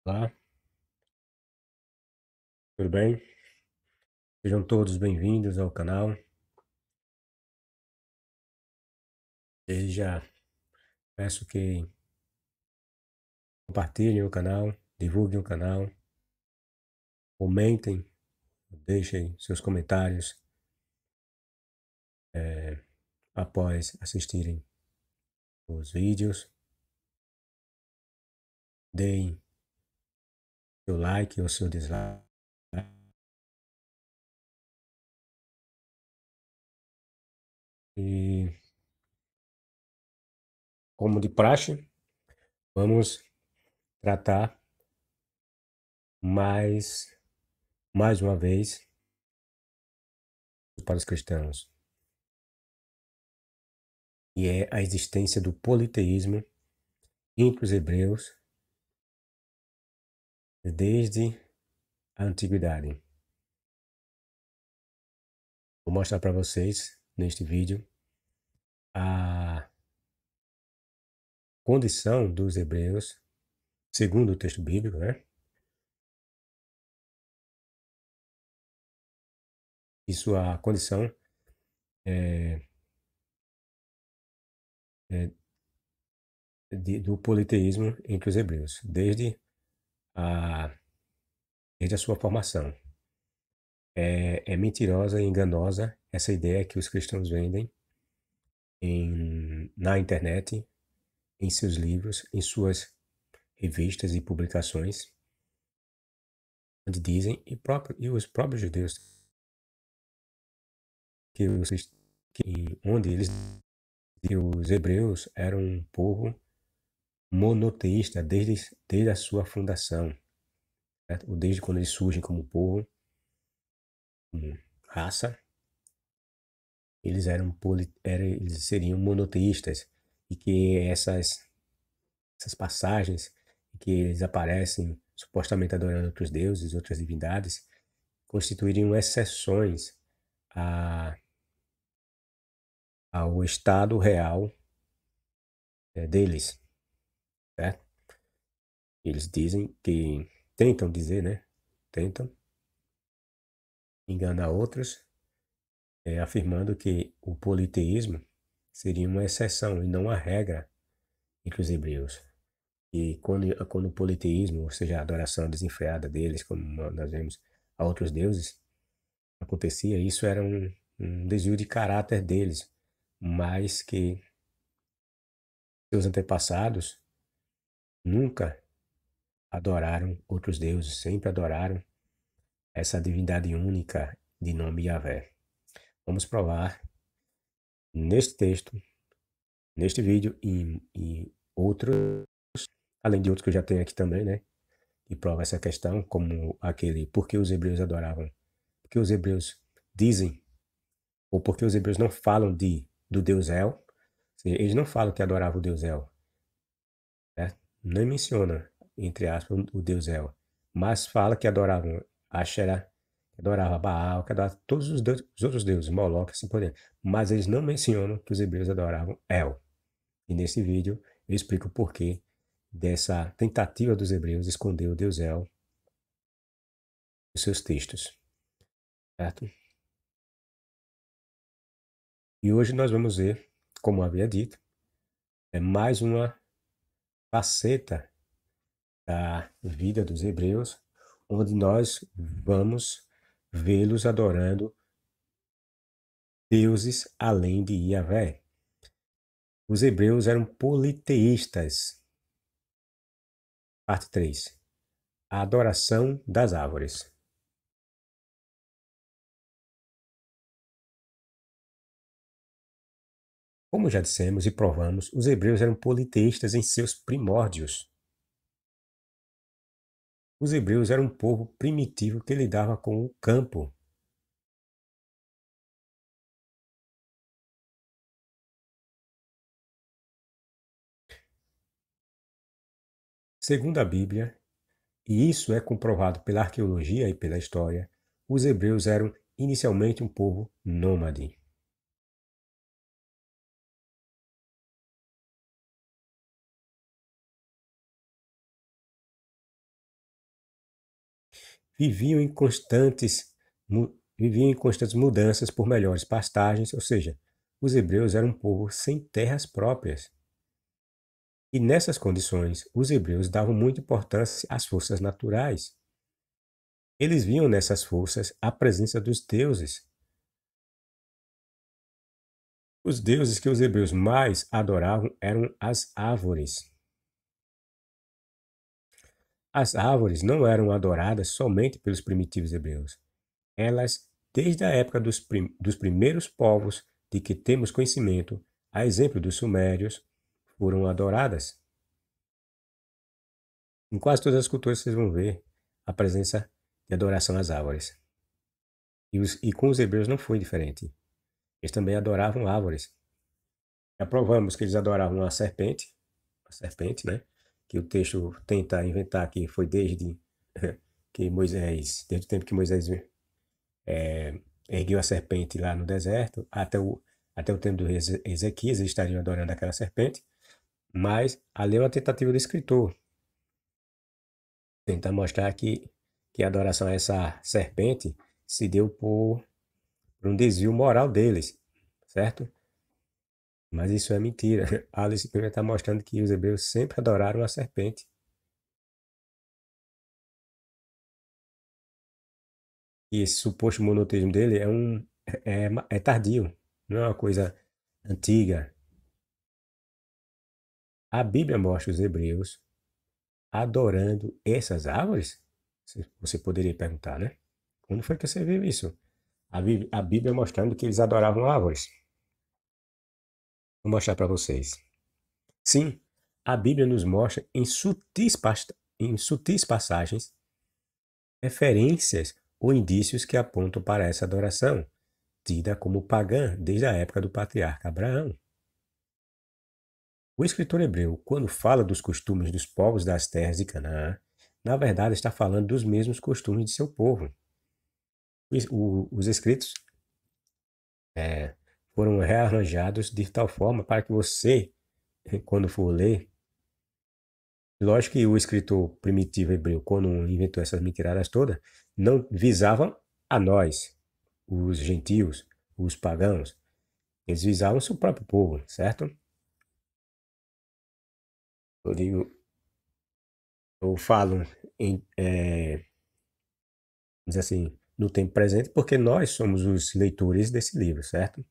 Olá, tudo bem? Sejam todos bem-vindos ao canal. Desde já peço que compartilhem o canal, divulguem o canal, comentem, deixem seus comentários após assistirem os vídeos. Deem seu like ou seu dislike. E, como de praxe, vamos tratar mais uma vez para os cristãos, e é a existência do politeísmo entre os hebreus desde a antiguidade. Vou mostrar para vocês neste vídeo a condição dos hebreus, segundo o texto bíblico, né? E sua condição é, do politeísmo entre os hebreus, a, desde a sua formação. É mentirosa e enganosa essa ideia que os cristãos vendem na internet, em seus livros, em suas revistas e publicações, onde dizem, e os próprios judeus, que onde eles que os hebreus eram um povo monoteísta desde a sua fundação, certo? Ou desde quando eles surgem como povo, como raça, eles seriam monoteístas, e que essas passagens em que eles aparecem supostamente adorando outros deuses, outras divindades, constituiriam exceções a, ao estado real deles, certo? Eles dizem que tentam dizer, né? Tentam enganar outros, afirmando que o politeísmo seria uma exceção e não a regra entre os hebreus. E quando o politeísmo, ou seja, a adoração desenfreada deles, como nós vemos a outros deuses, acontecia, isso era um desvio de caráter deles, mas que seus antepassados nunca adoraram outros deuses, sempre adoraram essa divindade única de nome Yahvé. Vamos provar neste texto, neste vídeo e outros, além de outros que eu já tenho aqui também, né? E prova essa questão, como aquele por que os hebreus adoravam, porque os hebreus dizem, ou porque os hebreus não falam do Deus El, eles não falam que adoravam o Deus El, né? Nem menciona, entre aspas, o Deus El, mas fala que adoravam Asherah, que adorava Baal, que adorava todos os outros deuses, Moloque, assim por diante. Mas eles não mencionam que os hebreus adoravam El. E nesse vídeo eu explico o porquê dessa tentativa dos hebreus esconder o Deus El nos seus textos, certo? E hoje nós vamos ver, como havia dito, mais uma faceta da vida dos hebreus, onde nós vamos vê-los adorando deuses além de Yahvé. Os hebreus eram politeístas. Parte 3. A adoração das árvores. Como já dissemos e provamos, os hebreus eram politeístas em seus primórdios. Os hebreus eram um povo primitivo que lidava com o campo. Segundo a Bíblia, e isso é comprovado pela arqueologia e pela história, os hebreus eram inicialmente um povo nômade. viviam em constantes, viviam em constantes mudanças por melhores pastagens, ou seja, os hebreus eram um povo sem terras próprias. E nessas condições, os hebreus davam muita importância às forças naturais. Eles viam nessas forças a presença dos deuses. Os deuses que os hebreus mais adoravam eram as árvores. As árvores não eram adoradas somente pelos primitivos hebreus. Elas, desde a época dos primeiros povos de que temos conhecimento, a exemplo dos sumérios, foram adoradas. Em quase todas as culturas vocês vão ver a presença de adoração às árvores. E com os hebreus não foi diferente. Eles também adoravam árvores. Já provamos que eles adoravam a serpente, né? Que o texto tenta inventar que foi desde que Moisés, desde o tempo que Moisés ergueu a serpente lá no deserto, até o tempo do rei Ezequias, eles estariam adorando aquela serpente. Mas ali é uma tentativa do escritor tentar mostrar que a adoração a essa serpente se deu por um desvio moral deles, certo? Mas isso é mentira. Ali simplesmente está mostrando que os hebreus sempre adoraram a serpente. E esse suposto monoteísmo dele é tardio, não é uma coisa antiga. A Bíblia mostra os hebreus adorando essas árvores? Você poderia perguntar, né? Quando foi que você viu isso? A Bíblia mostrando que eles adoravam árvores. Vou mostrar para vocês. Sim, a Bíblia nos mostra em sutis passagens referências ou indícios que apontam para essa adoração, tida como pagã desde a época do patriarca Abraão. O escritor hebreu, quando fala dos costumes dos povos das terras de Canaã, na verdade está falando dos mesmos costumes de seu povo. Os escritos foram rearranjados de tal forma para que você, quando for ler, lógico que o escritor primitivo hebreu, quando inventou essas mentiradas todas, não visavam a nós, os gentios, os pagãos. Eles visavam o seu próprio povo, certo? Eu digo, eu falo diz assim, no tempo presente, porque nós somos os leitores desse livro, certo?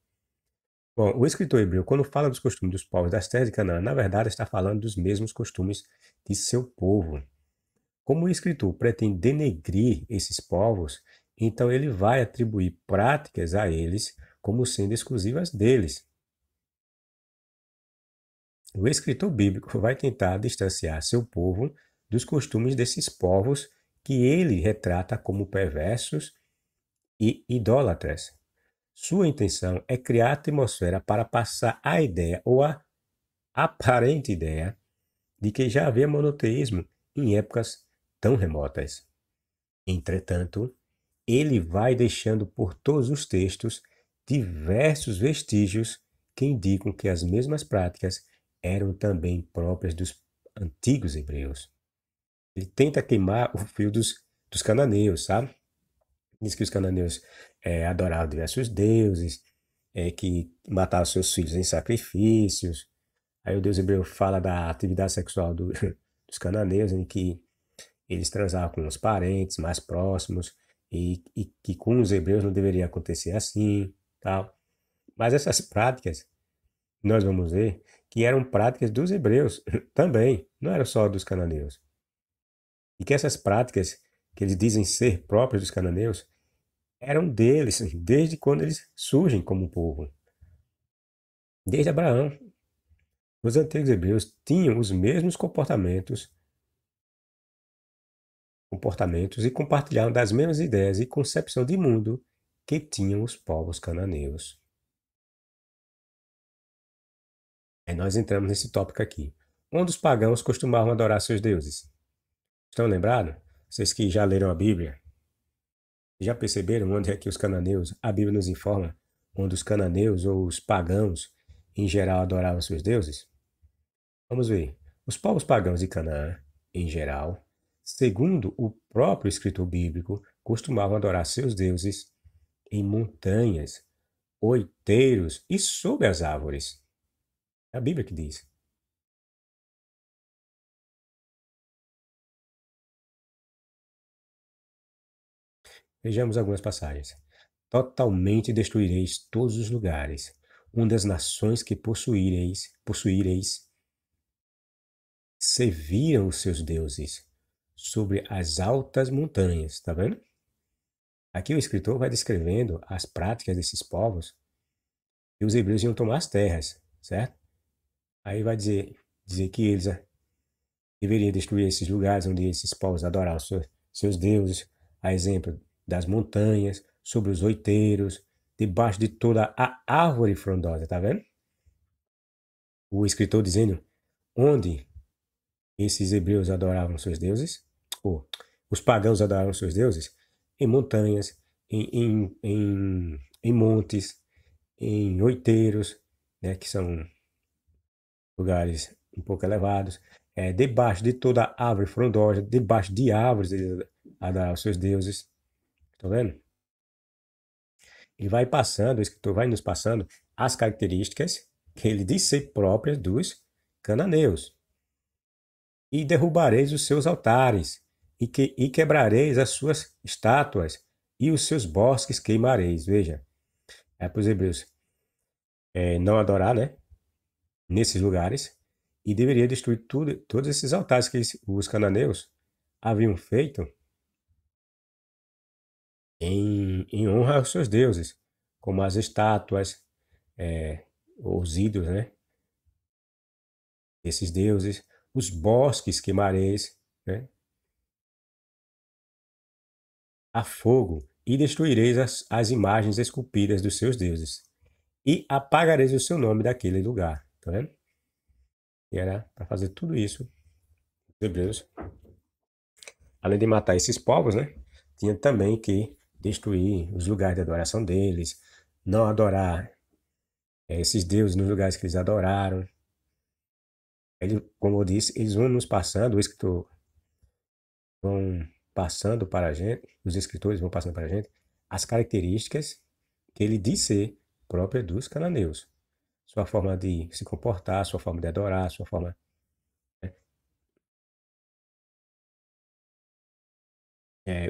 Bom, o escritor hebreu, quando fala dos costumes dos povos das terras de Canaã, na verdade está falando dos mesmos costumes de seu povo. Como o escritor pretende denegrir esses povos, então ele vai atribuir práticas a eles como sendo exclusivas deles. O escritor bíblico vai tentar distanciar seu povo dos costumes desses povos que ele retrata como perversos e idólatras. Sua intenção é criar atmosfera para passar a ideia ou a aparente ideia de que já havia monoteísmo em épocas tão remotas. Entretanto, ele vai deixando por todos os textos diversos vestígios que indicam que as mesmas práticas eram também próprias dos antigos hebreus. Ele tenta queimar o fio dos cananeus, sabe? Diz que os cananeus adoravam diversos deuses, que matavam seus filhos em sacrifícios. Aí o deus hebreu fala da atividade sexual dos cananeus, em que eles transavam com os parentes mais próximos e que com os hebreus não deveria acontecer assim, tal. Mas essas práticas, nós vamos ver que eram práticas dos hebreus também, não eram só dos cananeus. E que essas práticas que eles dizem ser próprias dos cananeus eram deles desde quando eles surgem como povo. Desde Abraão. Os antigos hebreus tinham os mesmos comportamentos e compartilhavam das mesmas ideias e concepção de mundo que tinham os povos cananeus. Aí nós entramos nesse tópico aqui. Onde os pagãos costumavam adorar seus deuses? Estão lembrados? Vocês que já leram a Bíblia, já perceberam onde é que os cananeus, a Bíblia nos informa, onde os cananeus ou os pagãos, em geral, adoravam seus deuses? Vamos ver. Os povos pagãos de Canaã, em geral, Segundo o próprio escritor bíblico, costumavam adorar seus deuses em montanhas, outeiros e sob as árvores. É a Bíblia que diz. Vejamos algumas passagens. Totalmente destruireis todos os lugares, onde as nações que possuíreis, serviram os seus deuses sobre as altas montanhas, tá vendo? Aqui o escritor vai descrevendo as práticas desses povos e os hebreus iam tomar as terras, certo? Aí vai dizer que eles deveriam destruir esses lugares onde esses povos adoravam seus deuses, a exemplo das montanhas, sobre os outeiros, debaixo de toda a árvore frondosa, tá vendo? O escritor dizendo onde esses hebreus adoravam seus deuses, ou os pagãos adoravam seus deuses, em montanhas, em montes, em outeiros, né, que são lugares um pouco elevados, debaixo de toda árvore frondosa, debaixo de árvores eles adoravam seus deuses. Estão vendo? Ele vai passando, o escritor vai nos passando as características que ele diz ser próprias dos cananeus. E derrubareis os seus altares, e quebrareis as suas estátuas, e os seus bosques queimareis. Veja, é para os hebreus não adorar, né? Nesses lugares, e deveria destruir todos esses altares que os cananeus haviam feito em honra aos seus deuses, como as estátuas, os ídolos, né? Esses deuses, os bosques queimareis, né? A fogo, e destruireis as imagens esculpidas dos seus deuses, e apagareis o seu nome daquele lugar. Tá vendo? E era para fazer tudo isso, os hebreus, além de matar esses povos, né? Tinha também que destruir os lugares de adoração deles, não adorar esses deuses nos lugares que eles adoraram. Ele, como eu disse, eles vão nos passando, o escritor vão passando para a gente, os escritores vão passando para a gente, as características que ele diz ser própria dos cananeus. Sua forma de se comportar, sua forma de adorar, sua forma.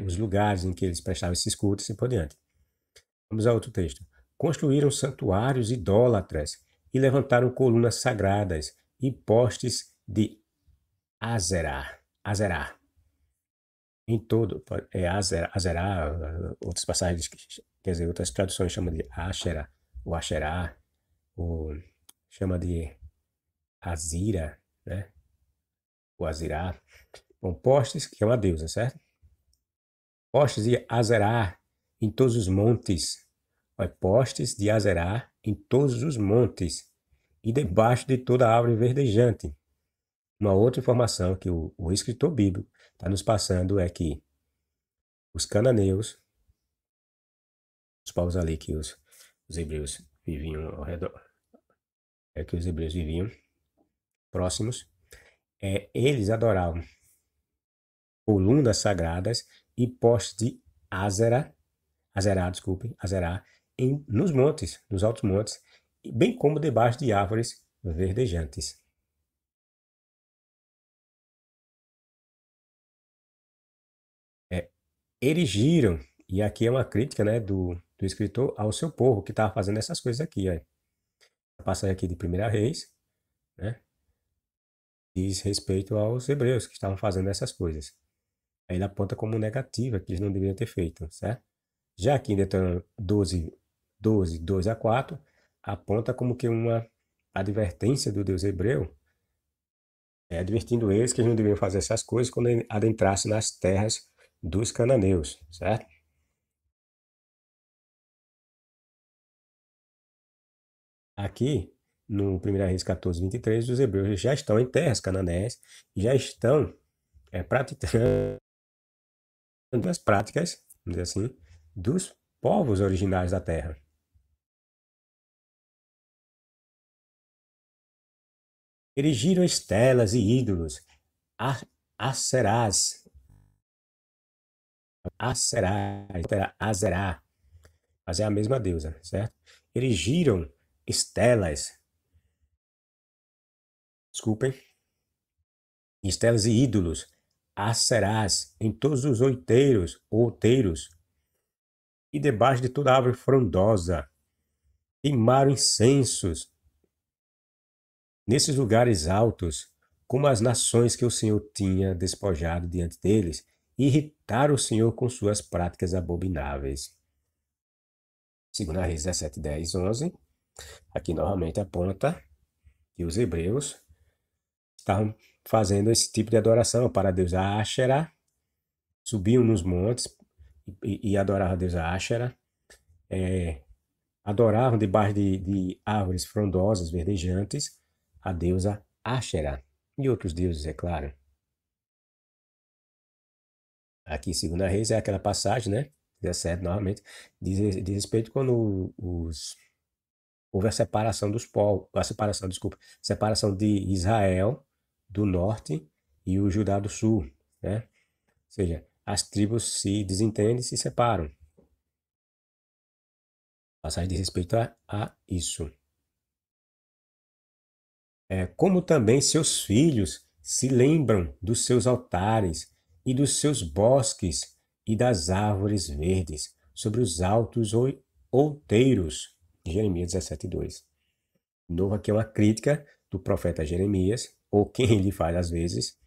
Os lugares em que eles prestavam esses cultos e assim por diante. Vamos a outro texto. Construíram santuários idólatras e levantaram colunas sagradas e postes de Azerá. Em todo, Azerá, outras passagens, quer dizer, outras traduções chamam de Asherá, ou Asherá, ou chama de Azira, né? O Azirá. Bom, postes, que é uma deusa, certo? Postes de Azerá em todos os montes. Postes de Azerá em todos os montes e debaixo de toda árvore verdejante. Uma outra informação que o escritor bíblico está nos passando é que os cananeus, os povos ali que os hebreus viviam ao redor, que os hebreus viviam próximos, eles adoravam colunas sagradas e postes de Azerá, nos montes, nos altos montes, bem como debaixo de árvores verdejantes. Erigiram, e aqui é uma crítica, né, do escritor ao seu povo que estava fazendo essas coisas aqui. A passagem aqui de 1 Reis, né, diz respeito aos hebreus que estavam fazendo essas coisas. Aí ele aponta como negativa que eles não deveriam ter feito, certo? Já aqui em Deuteronômio 12, 2 a 4, aponta como que uma advertência do Deus hebreu, advertindo eles que eles não deveriam fazer essas coisas quando adentrassem nas terras dos cananeus, certo? Aqui, no 1 Reis 14, 23, os hebreus já estão em terras cananéias e já estão praticando as práticas, vamos dizer assim, dos povos originários da terra. Erigiram estelas e ídolos, acerás, Aserá, era Azerá, mas é a mesma deusa, certo? Erigiram estelas, desculpem, estelas e ídolos, Aserás, em todos os outeiros, e debaixo de toda árvore frondosa, queimaram incensos nesses lugares altos, como as nações que o Senhor tinha despojado diante deles, e irritaram o Senhor com suas práticas abomináveis. 2 Reis 17, 10, 11. Aqui novamente aponta que os hebreus estavam fazendo esse tipo de adoração para a deusa Asherah, subiam nos montes e adoravam a deusa Asherah, adoravam debaixo de árvores frondosas, verdejantes, a deusa Asherah e outros deuses, é claro. Aqui, segunda Reis, é aquela passagem, né? 17, novamente, diz respeito quando houve a separação dos povos, separação de Israel do norte e o Judá do sul, né? Ou seja, as tribos se desentendem e se separam. A passagem diz respeito a isso. Como também seus filhos se lembram dos seus altares e dos seus bosques e das árvores verdes sobre os altos outeiros. Jeremias 17:2. De novo, aqui é uma crítica do profeta Jeremias, ou quem ele faz às vezes,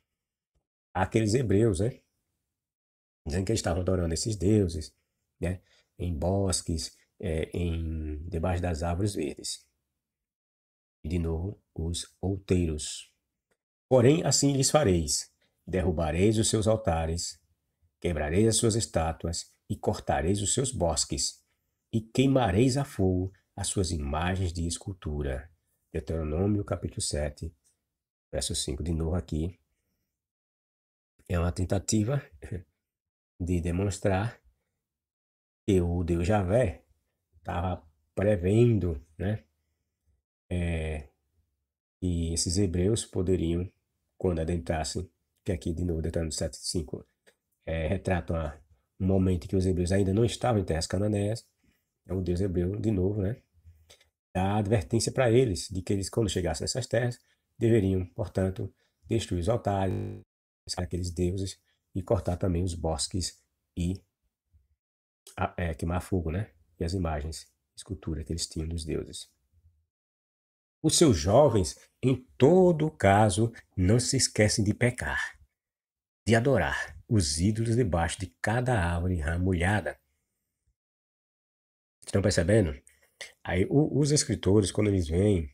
àqueles hebreus, né? Dizendo que eles estavam adorando esses deuses, né? Em bosques, debaixo das árvores verdes. E de novo, os outeiros. Porém, assim lhes fareis: derrubareis os seus altares, quebrareis as suas estátuas e cortareis os seus bosques, e queimareis a fogo as suas imagens de escultura. Deuteronômio capítulo 7, verso 5. De novo aqui, é uma tentativa de demonstrar que o Deus Javé estava prevendo, né, que esses hebreus poderiam, quando adentrassem, que aqui de novo, Deuteronômio 7:5, retrata um momento em que os hebreus ainda não estavam em terras cananeias. É o Deus hebreu, de novo, né, dá advertência para eles de que eles, quando chegassem nessas terras, deveriam, portanto, destruir os altares, aqueles deuses, e cortar também os bosques e queimar fogo, né? E as imagens, escultura que eles tinham dos deuses. Os seus jovens, em todo caso, não se esquecem de pecar, de adorar os ídolos debaixo de cada árvore ramulhada. Estão percebendo? Aí os escritores, quando eles vêm,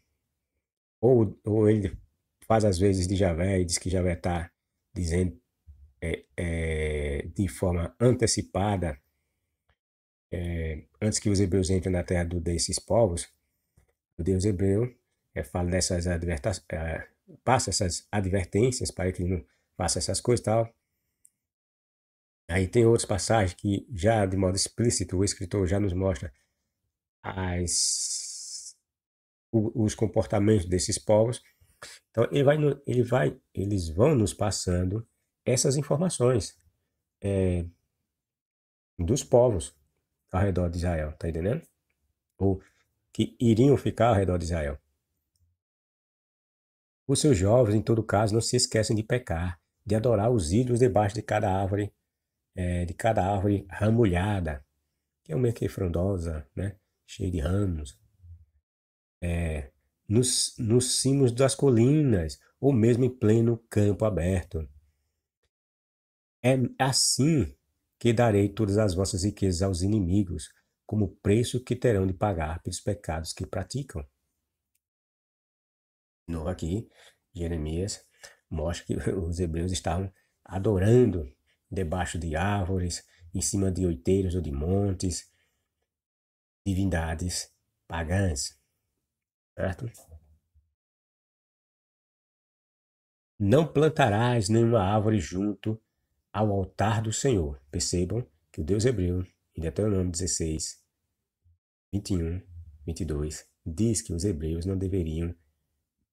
ou ele faz às vezes de Javé e diz que Javé está dizendo de forma antecipada, antes que os hebreus entrem na terra desses povos, o Deus hebreu fala dessas passa essas advertências para que não faça essas coisas e tal. Aí tem outras passagens que já de modo explícito o escritor já nos mostra os comportamentos desses povos. Então eles vão nos passando essas informações dos povos ao redor de Israel, tá entendendo? Ou que iriam ficar ao redor de Israel. Os seus jovens, em todo caso, não se esquecem de pecar, de adorar os ídolos debaixo de cada árvore ramulhada, que é uma que frondosa, né? Cheia de ramos, nos cimos das colinas, ou mesmo em pleno campo aberto. É assim que darei todas as vossas riquezas aos inimigos, como preço que terão de pagar pelos pecados que praticam. De novo aqui, Jeremias mostra que os hebreus estavam adorando debaixo de árvores, em cima de outeiros ou de montes, divindades pagãs, certo? Não plantarás nenhuma árvore junto ao altar do Senhor. Percebam que o Deus hebreu, em Deuteronômio 16, 21, 22, diz que os hebreus não deveriam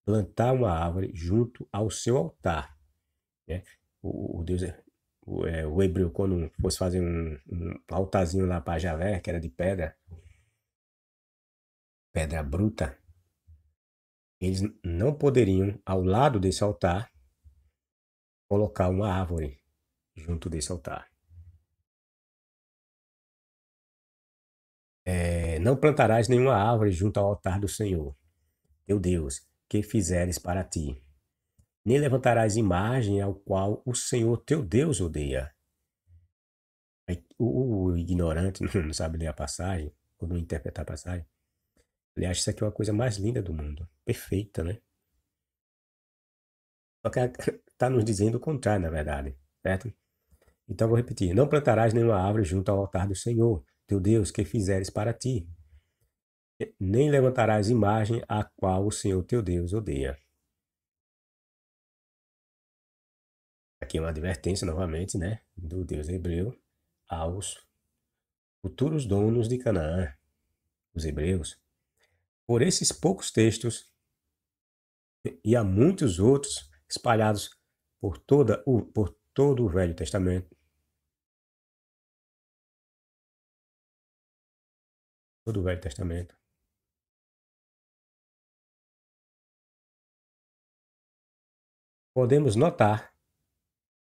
plantar uma árvore junto ao seu altar, né? O Deus, o hebreu, quando fosse fazer um altarzinho lá para Javé, que era de pedra, pedra bruta, eles não poderiam, ao lado desse altar, colocar uma árvore junto desse altar. Não plantarás nenhuma árvore junto ao altar do Senhor, teu Deus, que fizeres para ti. Nem levantarás imagem ao qual o Senhor teu Deus odeia. O ignorante não sabe ler a passagem, ou não interpretar a passagem. Ele acha isso aqui uma coisa mais linda do mundo. Perfeita, né? Só que está nos dizendo o contrário, na verdade. Certo? Então vou repetir. Não plantarás nenhuma árvore junto ao altar do Senhor, teu Deus, que fizeres para ti. Nem levantarás imagem a qual o Senhor teu Deus odeia. Aqui é uma advertência novamente, né? Do Deus hebreu aos futuros donos de Canaã, os hebreus. Por esses poucos textos, e há muitos outros espalhados por todo o Velho Testamento, todo o Velho Testamento, podemos notar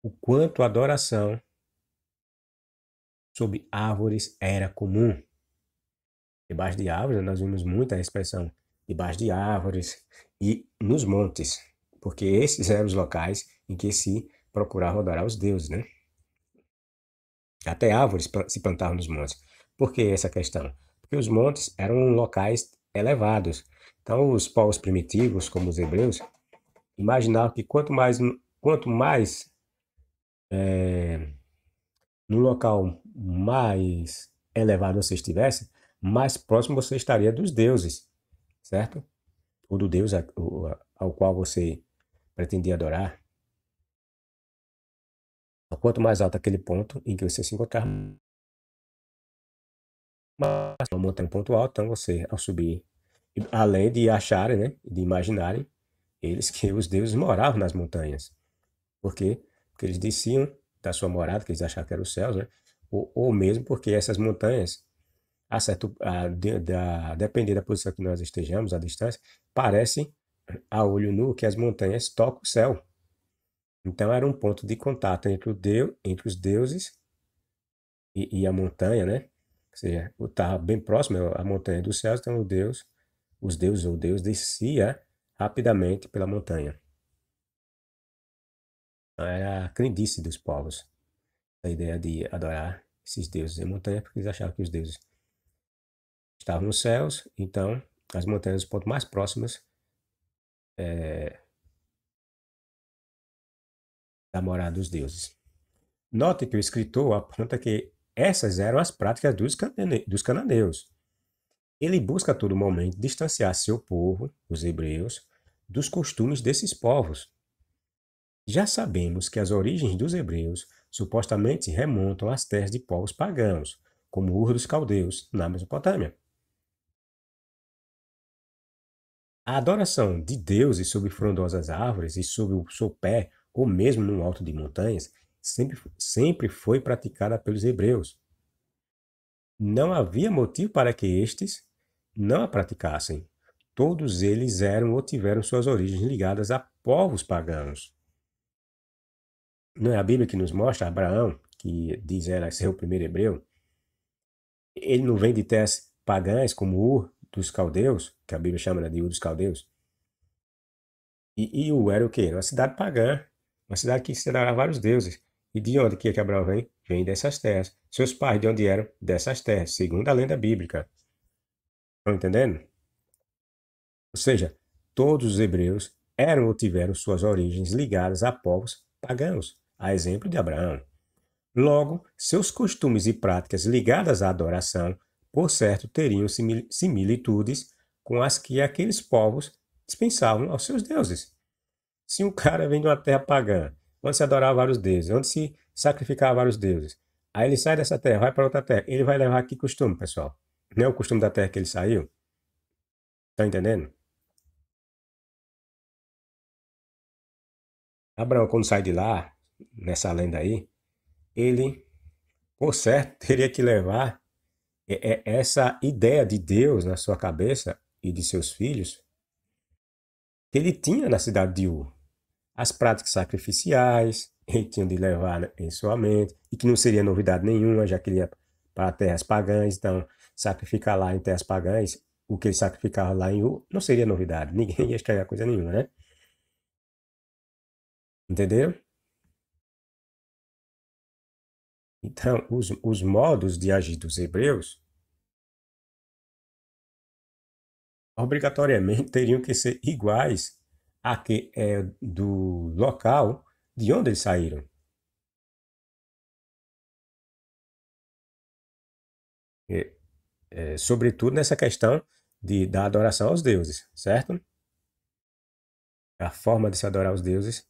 o quanto a adoração sob árvores era comum. Debaixo de árvores, nós vimos muita expressão debaixo de árvores e nos montes, porque esses eram os locais em que se procurava adorar os deuses, né? Até árvores se plantavam nos montes. Por que essa questão? Porque os montes eram locais elevados. Então, os povos primitivos, como os hebreus, imaginavam que quanto mais no local mais elevado você estivesse, mais próximo você estaria dos deuses, certo? Ou do Deus ao qual você pretendia adorar. Quanto mais alto aquele ponto em que você se encontrar, uma montanha é um ponto alto, então você, ao subir, além de acharem, né, de imaginarem, eles que os deuses moravam nas montanhas. Por quê? Porque eles desciam da sua morada, que eles achavam que eram os céus, né? Ou mesmo porque essas montanhas, depender da posição que nós estejamos, a distância, parece a olho nu que as montanhas tocam o céu. Então era um ponto de contato entre os deuses e a montanha, né? Ou seja, estava bem próximo à montanha dos céus, então os deuses ou Deus descia rapidamente pela montanha. Então, era a crendice dos povos, a ideia de adorar esses deuses em montanha, porque eles achavam que os deuses estavam nos céus, então as montanhas, os pontos mais próximos da morada dos deuses. Note que o escritor aponta que essas eram as práticas dos cananeus. Ele busca a todo momento distanciar seu povo, os hebreus, dos costumes desses povos. Já sabemos que as origens dos hebreus supostamente remontam às terras de povos pagãos, como Ur dos Caldeus, na Mesopotâmia. A adoração de deuses sob frondosas árvores e sob o sopé, ou mesmo no alto de montanhas, sempre foi praticada pelos hebreus. Não havia motivo para que estes não a praticassem. Todos eles eram ou tiveram suas origens ligadas a povos pagãos. Não é a Bíblia que nos mostra Abraão, que diz era ser o primeiro hebreu? Ele não vem de terras pagãs como Ur dos Caldeus, que a Bíblia chama de Ur dos Caldeus. E Ur era o quê? Uma cidade pagã, uma cidade que se adorava vários deuses. E de onde que Abraão vem? Vem dessas terras. Seus pais de onde eram? Dessas terras, segundo a lenda bíblica. Estão entendendo? Ou seja, todos os hebreus eram ou tiveram suas origens ligadas a povos pagãos, a exemplo de Abraão. Logo, seus costumes e práticas ligadas à adoração, por certo, teriam similitudes com as que aqueles povos dispensavam aos seus deuses. Se um cara vem de uma terra pagã, onde se adorava vários deuses, onde se sacrificava vários deuses, aí ele sai dessa terra, vai para outra terra, ele vai levar que costume, pessoal? Não é o costume da terra que ele saiu? Tá entendendo? Abraão, quando sai de lá, nessa lenda aí, ele, por certo, teria que levar essa ideia de Deus na sua cabeça e de seus filhos que ele tinha na cidade de Ur. As práticas sacrificiais, ele tinha de levar em sua mente, e que não seria novidade nenhuma, já que ele ia para terras pagãs, então sacrificar lá em terras pagãs, o que ele sacrificava lá em Ur, não seria novidade, ninguém ia estranhar coisa nenhuma, né? Entenderam? Então, os modos de agir dos hebreus obrigatoriamente teriam que ser iguais a que é do local de onde eles saíram. É, sobretudo nessa questão da adoração aos deuses, certo? A forma de se adorar aos deuses,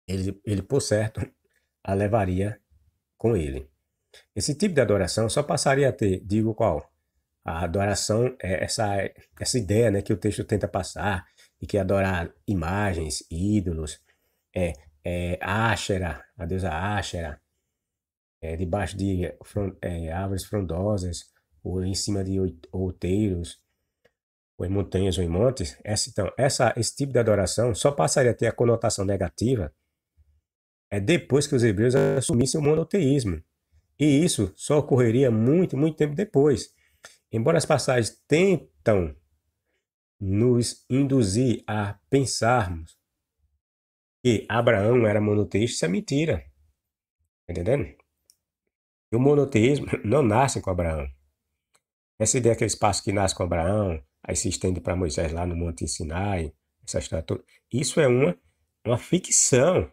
ele por certo a levaria com ele. Esse tipo de adoração só passaria a ter, digo qual? A adoração é essa ideia, né, que o texto tenta passar, de que adorar imagens, ídolos, é, Áshera, a deusa Áshera, debaixo de árvores frondosas, ou em cima de outeiros, ou em montanhas ou em montes. Esse tipo de adoração só passaria a ter a conotação negativa depois que os hebreus assumissem o monoteísmo. E isso só ocorreria muito, muito tempo depois. Embora as passagens tentam nos induzir a pensarmos que Abraão era monoteísta, isso é mentira. Tá entendendo? E o monoteísmo não nasce com Abraão. Essa ideia que é espaço que nasce com Abraão, aí se estende para Moisés lá no Monte Sinai, essa história toda, isso é uma ficção,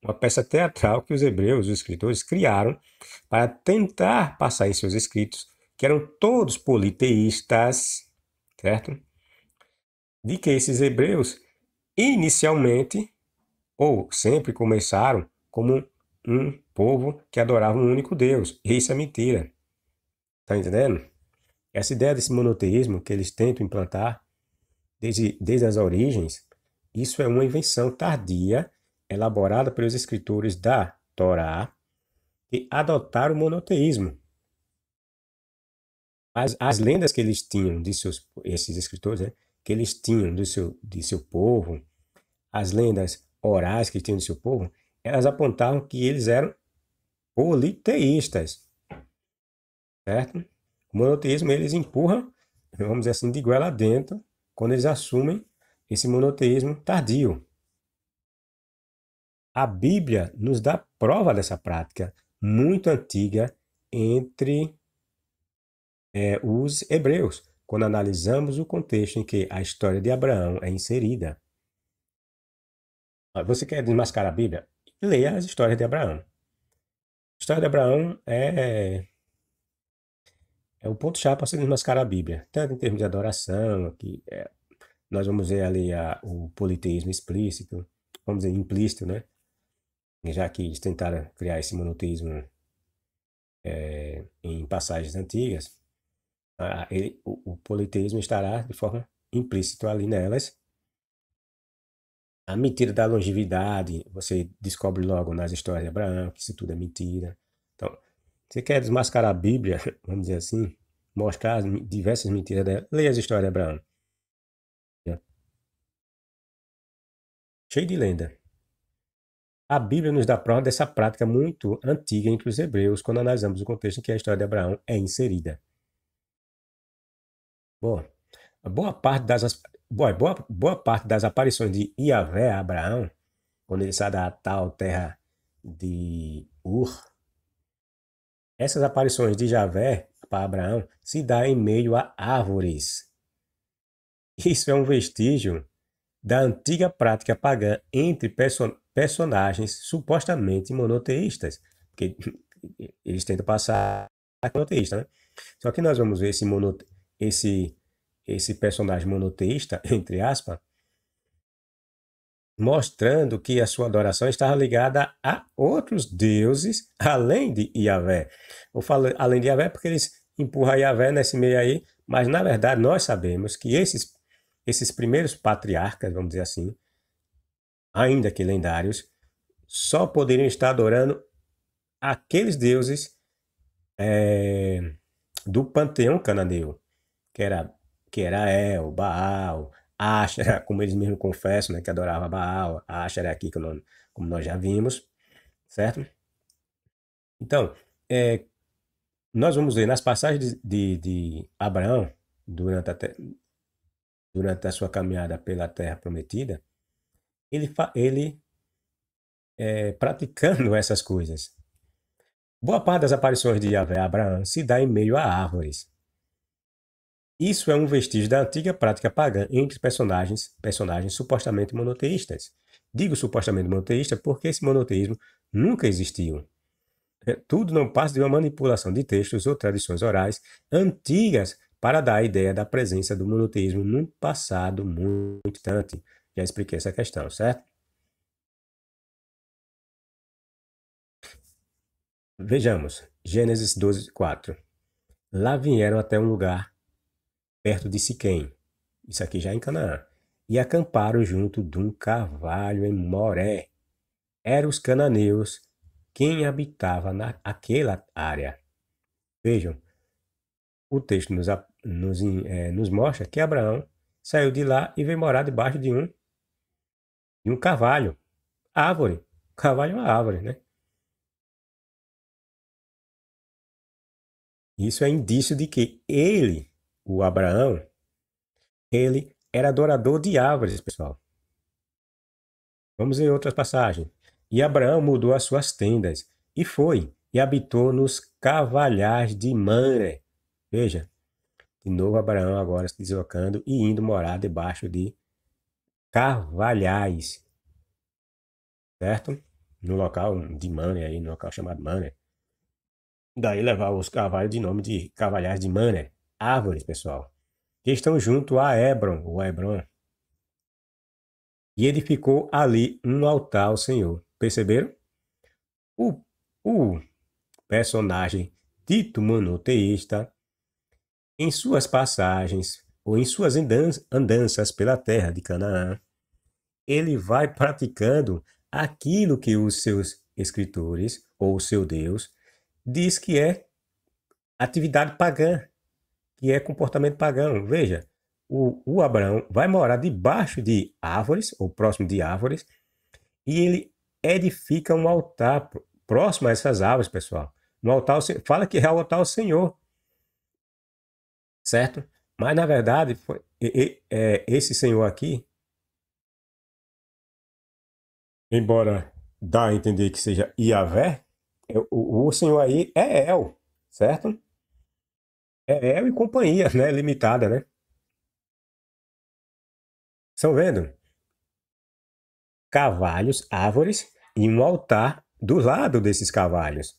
uma peça teatral que os hebreus, os escritores, criaram para tentar passar em seus escritos, que eram todos politeístas, certo? De que esses hebreus, inicialmente, ou sempre começaram como um povo que adorava um único Deus. E isso é mentira. Tá entendendo? Essa ideia desse monoteísmo que eles tentam implantar desde as origens, isso é uma invenção tardia, elaborada pelos escritores da Torá, que adotaram o monoteísmo. As lendas que eles tinham esses escritores, né, que eles tinham de seu povo, as lendas orais que tinham do seu povo, elas apontavam que eles eram politeístas, certo? O monoteísmo eles empurram, vamos dizer assim, de goela dentro, quando eles assumem esse monoteísmo tardio. A Bíblia nos dá prova dessa prática muito antiga entre os hebreus, quando analisamos o contexto em que a história de Abraão é inserida. Você quer desmascarar a Bíblia? Leia as histórias de Abraão. A história de Abraão é o ponto-chave para se desmascarar a Bíblia, tanto em termos de adoração, que nós vamos ver ali o politeísmo explícito, vamos dizer implícito, né? Já que eles tentaram criar esse monoteísmo em passagens antigas, o politeísmo estará de forma implícita ali nelas. A mentira da longevidade, você descobre logo nas histórias de Abraão que isso tudo é mentira. Então, você quer desmascarar a Bíblia, vamos dizer assim, mostrar as diversas mentiras dela, leia as histórias de Abraão. Cheio de lenda. A Bíblia nos dá prova dessa prática muito antiga entre os hebreus quando analisamos o contexto em que a história de Abraão é inserida. Bom, boa parte das aparições de Iavé a Abraão, quando ele sai da tal terra de Ur, essas aparições de Javé para Abraão se dá em meio a árvores. Isso é um vestígio da antiga prática pagã entre personagens supostamente monoteístas, porque eles tentam passar a monoteísta, né? Só que nós vamos ver esse personagem monoteísta, entre aspas, mostrando que a sua adoração estava ligada a outros deuses além de Yahvé. Eu falo além de Yahvé porque eles empurram Yahvé nesse meio aí, mas na verdade nós sabemos que esses primeiros patriarcas, vamos dizer assim, ainda que lendários, só poderiam estar adorando aqueles deuses do panteão cananeu, que era, que era El, Baal, Asherah, como eles mesmos confessam, né, que adorava Baal, Asherah aqui, como nós já vimos, certo? Então, nós vamos ver nas passagens de Abraão, durante durante a sua caminhada pela Terra Prometida, ele praticando essas coisas. Boa parte das aparições de Yahvé a Abraão se dá em meio a árvores. Isso é um vestígio da antiga prática pagã entre personagens supostamente monoteístas. Digo supostamente monoteísta porque esse monoteísmo nunca existiu. Tudo não passa de uma manipulação de textos ou tradições orais antigas para dar a ideia da presença do monoteísmo num passado muito distante. Já expliquei essa questão, certo? Vejamos, Gênesis 12:4. Lá vieram até um lugar perto de Siquém, isso aqui já é em Canaã, e acamparam junto de um carvalho em Moré. Eram os cananeus quem habitava naquela área. Vejam, o texto nos mostra que Abraão saiu de lá e veio morar debaixo de um carvalho, árvore. Carvalho é uma árvore, né? Isso é indício de que ele, o Abraão, ele era adorador de árvores, pessoal. Vamos ver outras passagens. E Abraão mudou as suas tendas e foi e habitou nos carvalhais de Mamre. Veja, de novo Abraão agora se deslocando e indo morar debaixo de carvalhais, certo? No local de Mamre, aí, no local chamado Mamre. Daí levar os carvalhos de nome de carvalhais de Mamre, árvores, pessoal, que estão junto a Hebron, o Hebron. E edificou ali um altar ao Senhor. Perceberam? O, o personagem dito monoteísta, em suas passagens ou em suas andanças pela terra de Canaã, ele vai praticando aquilo que os seus escritores ou o seu Deus diz que é atividade pagã, que é comportamento pagão. Veja, o Abraão vai morar debaixo de árvores, ou próximo de árvores, e ele edifica um altar próximo a essas árvores, pessoal. Um altar, fala que é o altar ao Senhor, certo? Mas na verdade, esse Senhor aqui, embora dá a entender que seja Iavé, o Senhor aí é El, certo? É El e companhia, né? Limitada, né? Estão vendo? Carvalhos, árvores e um altar do lado desses carvalhos.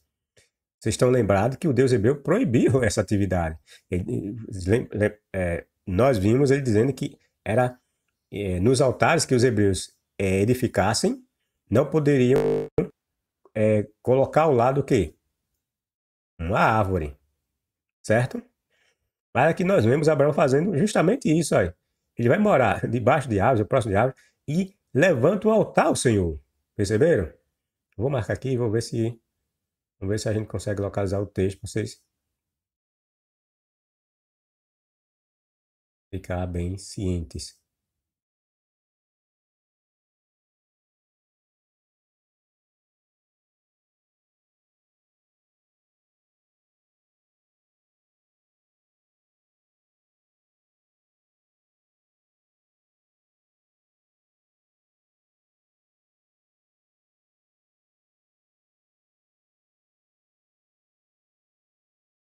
Vocês estão lembrados que o Deus hebreu proibiu essa atividade. Nós vimos ele dizendo que era nos altares que os hebreus edificassem, não poderiam colocar ao lado o quê? Uma árvore, certo? Mas aqui nós vemos Abraão fazendo justamente isso aí. Ele vai morar debaixo de árvores, próximo de árvores, e levanta um altar ao Senhor. Perceberam? Vou marcar aqui e vamos ver se a gente consegue localizar o texto para vocês ficar bem cientes.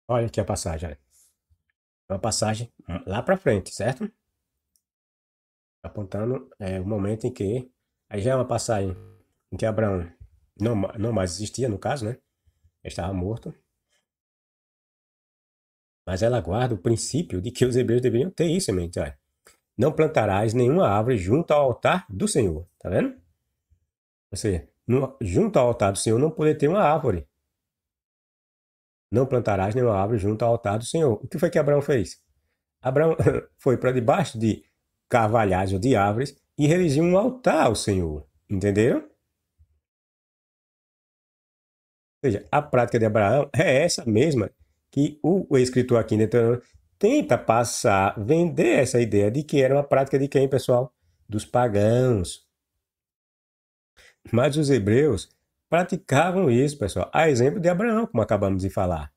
Olha aqui a passagem. Olha. Uma passagem lá para frente, certo? Apontando o momento em que. Aí já é uma passagem em que Abraão não mais existia, no caso, né? Ele estava morto. Mas ela guarda o princípio de que os hebreus deveriam ter isso em mente. Olha. Não plantarás nenhuma árvore junto ao altar do Senhor. Tá vendo? Ou seja, junto ao altar do Senhor não poder ter uma árvore. Não plantarás nenhuma árvore junto ao altar do Senhor. O que foi que Abraão fez? Abraão foi para debaixo de carvalhais ou de árvores e erigiu um altar ao Senhor. Entenderam? seja, a prática de Abraão é essa mesma que o escritor aqui em Deuteronômio tenta passar, vender essa ideia de que era uma prática de quem, pessoal? Dos pagãos. Mas os hebreus praticavam isso, pessoal, a exemplo de Abraão, como acabamos de falar.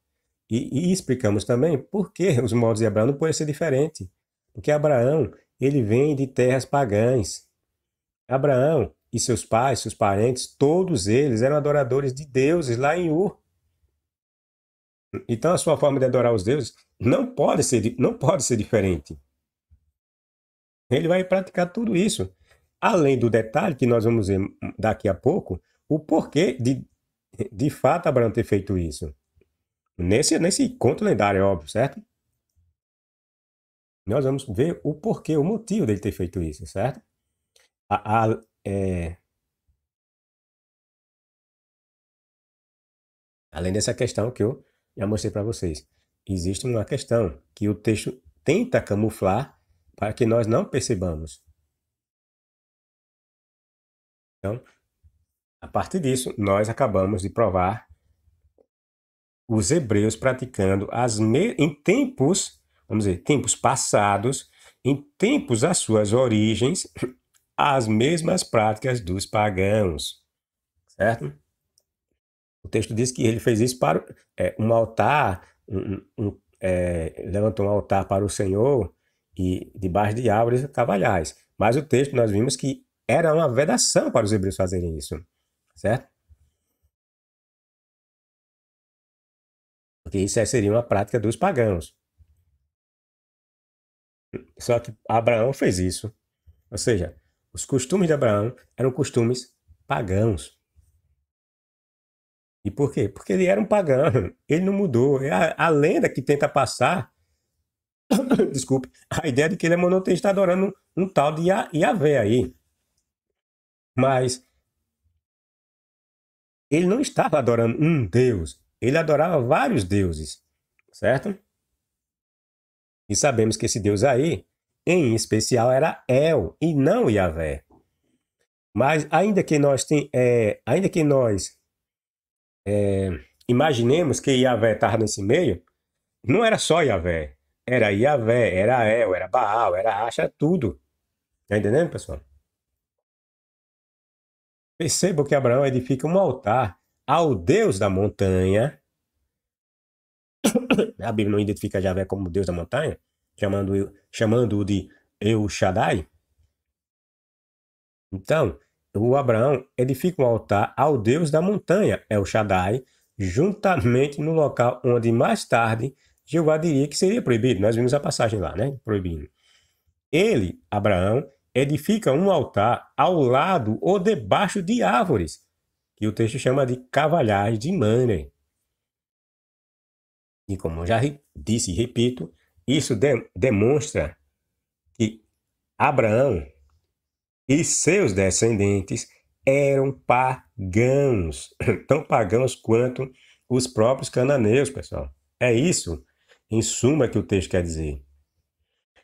E explicamos também por que os modos de Abraão não podem ser diferentes. Porque Abraão, ele vem de terras pagãs. Abraão e seus pais, seus parentes, todos eles eram adoradores de deuses lá em Ur. Então a sua forma de adorar os deuses não pode ser diferente. Ele vai praticar tudo isso. Além do detalhe que nós vamos ver daqui a pouco, o porquê de fato Abraão ter feito isso. Nesse conto lendário, é óbvio, certo? Nós vamos ver o porquê, o motivo dele ter feito isso, certo? Além dessa questão que eu já mostrei para vocês, existe uma questão que o texto tenta camuflar para que nós não percebamos. Então, a partir disso, nós acabamos de provar os hebreus praticando em tempos, vamos dizer, tempos passados, em tempos às suas origens, as mesmas práticas dos pagãos, certo? O texto diz que ele fez isso para um altar, levantou um altar para o Senhor e debaixo de árvores cavalhais. Mas o texto nós vimos que era uma vedação para os hebreus fazerem isso, certo? Porque isso seria uma prática dos pagãos. Só que Abraão fez isso. Ou seja, os costumes de Abraão eram costumes pagãos. E por quê? Porque ele era um pagão. Ele não mudou. É a lenda que tenta passar, desculpe, a ideia de que ele é monoteísta adorando um tal de Yahvé aí. Mas ele não estava adorando um Deus. Ele adorava vários deuses. Certo? E sabemos que esse Deus aí, em especial, era El e não Yahvé. Mas ainda que nós imaginemos que Yahvé estava nesse meio, não era só Yahvé. Era Yahvé, era El, era Baal, era Asha, tudo. Tá entendendo, pessoal? Perceba que Abraão edifica um altar ao Deus da montanha. A Bíblia não identifica Yahvé como Deus da montanha, chamando-o de El Shaddai. Então, o Abraão edifica um altar ao Deus da montanha, El Shaddai, juntamente no local onde mais tarde Jeová diria que seria proibido. Nós vimos a passagem lá, né? Proibindo. Ele, Abraão, edifica um altar ao lado ou debaixo de árvores, que o texto chama de cavalhais de Mamre. E como eu já disse e repito, isso demonstra que Abraão e seus descendentes eram pagãos, tão pagãos quanto os próprios cananeus, pessoal. É isso, em suma, que o texto quer dizer.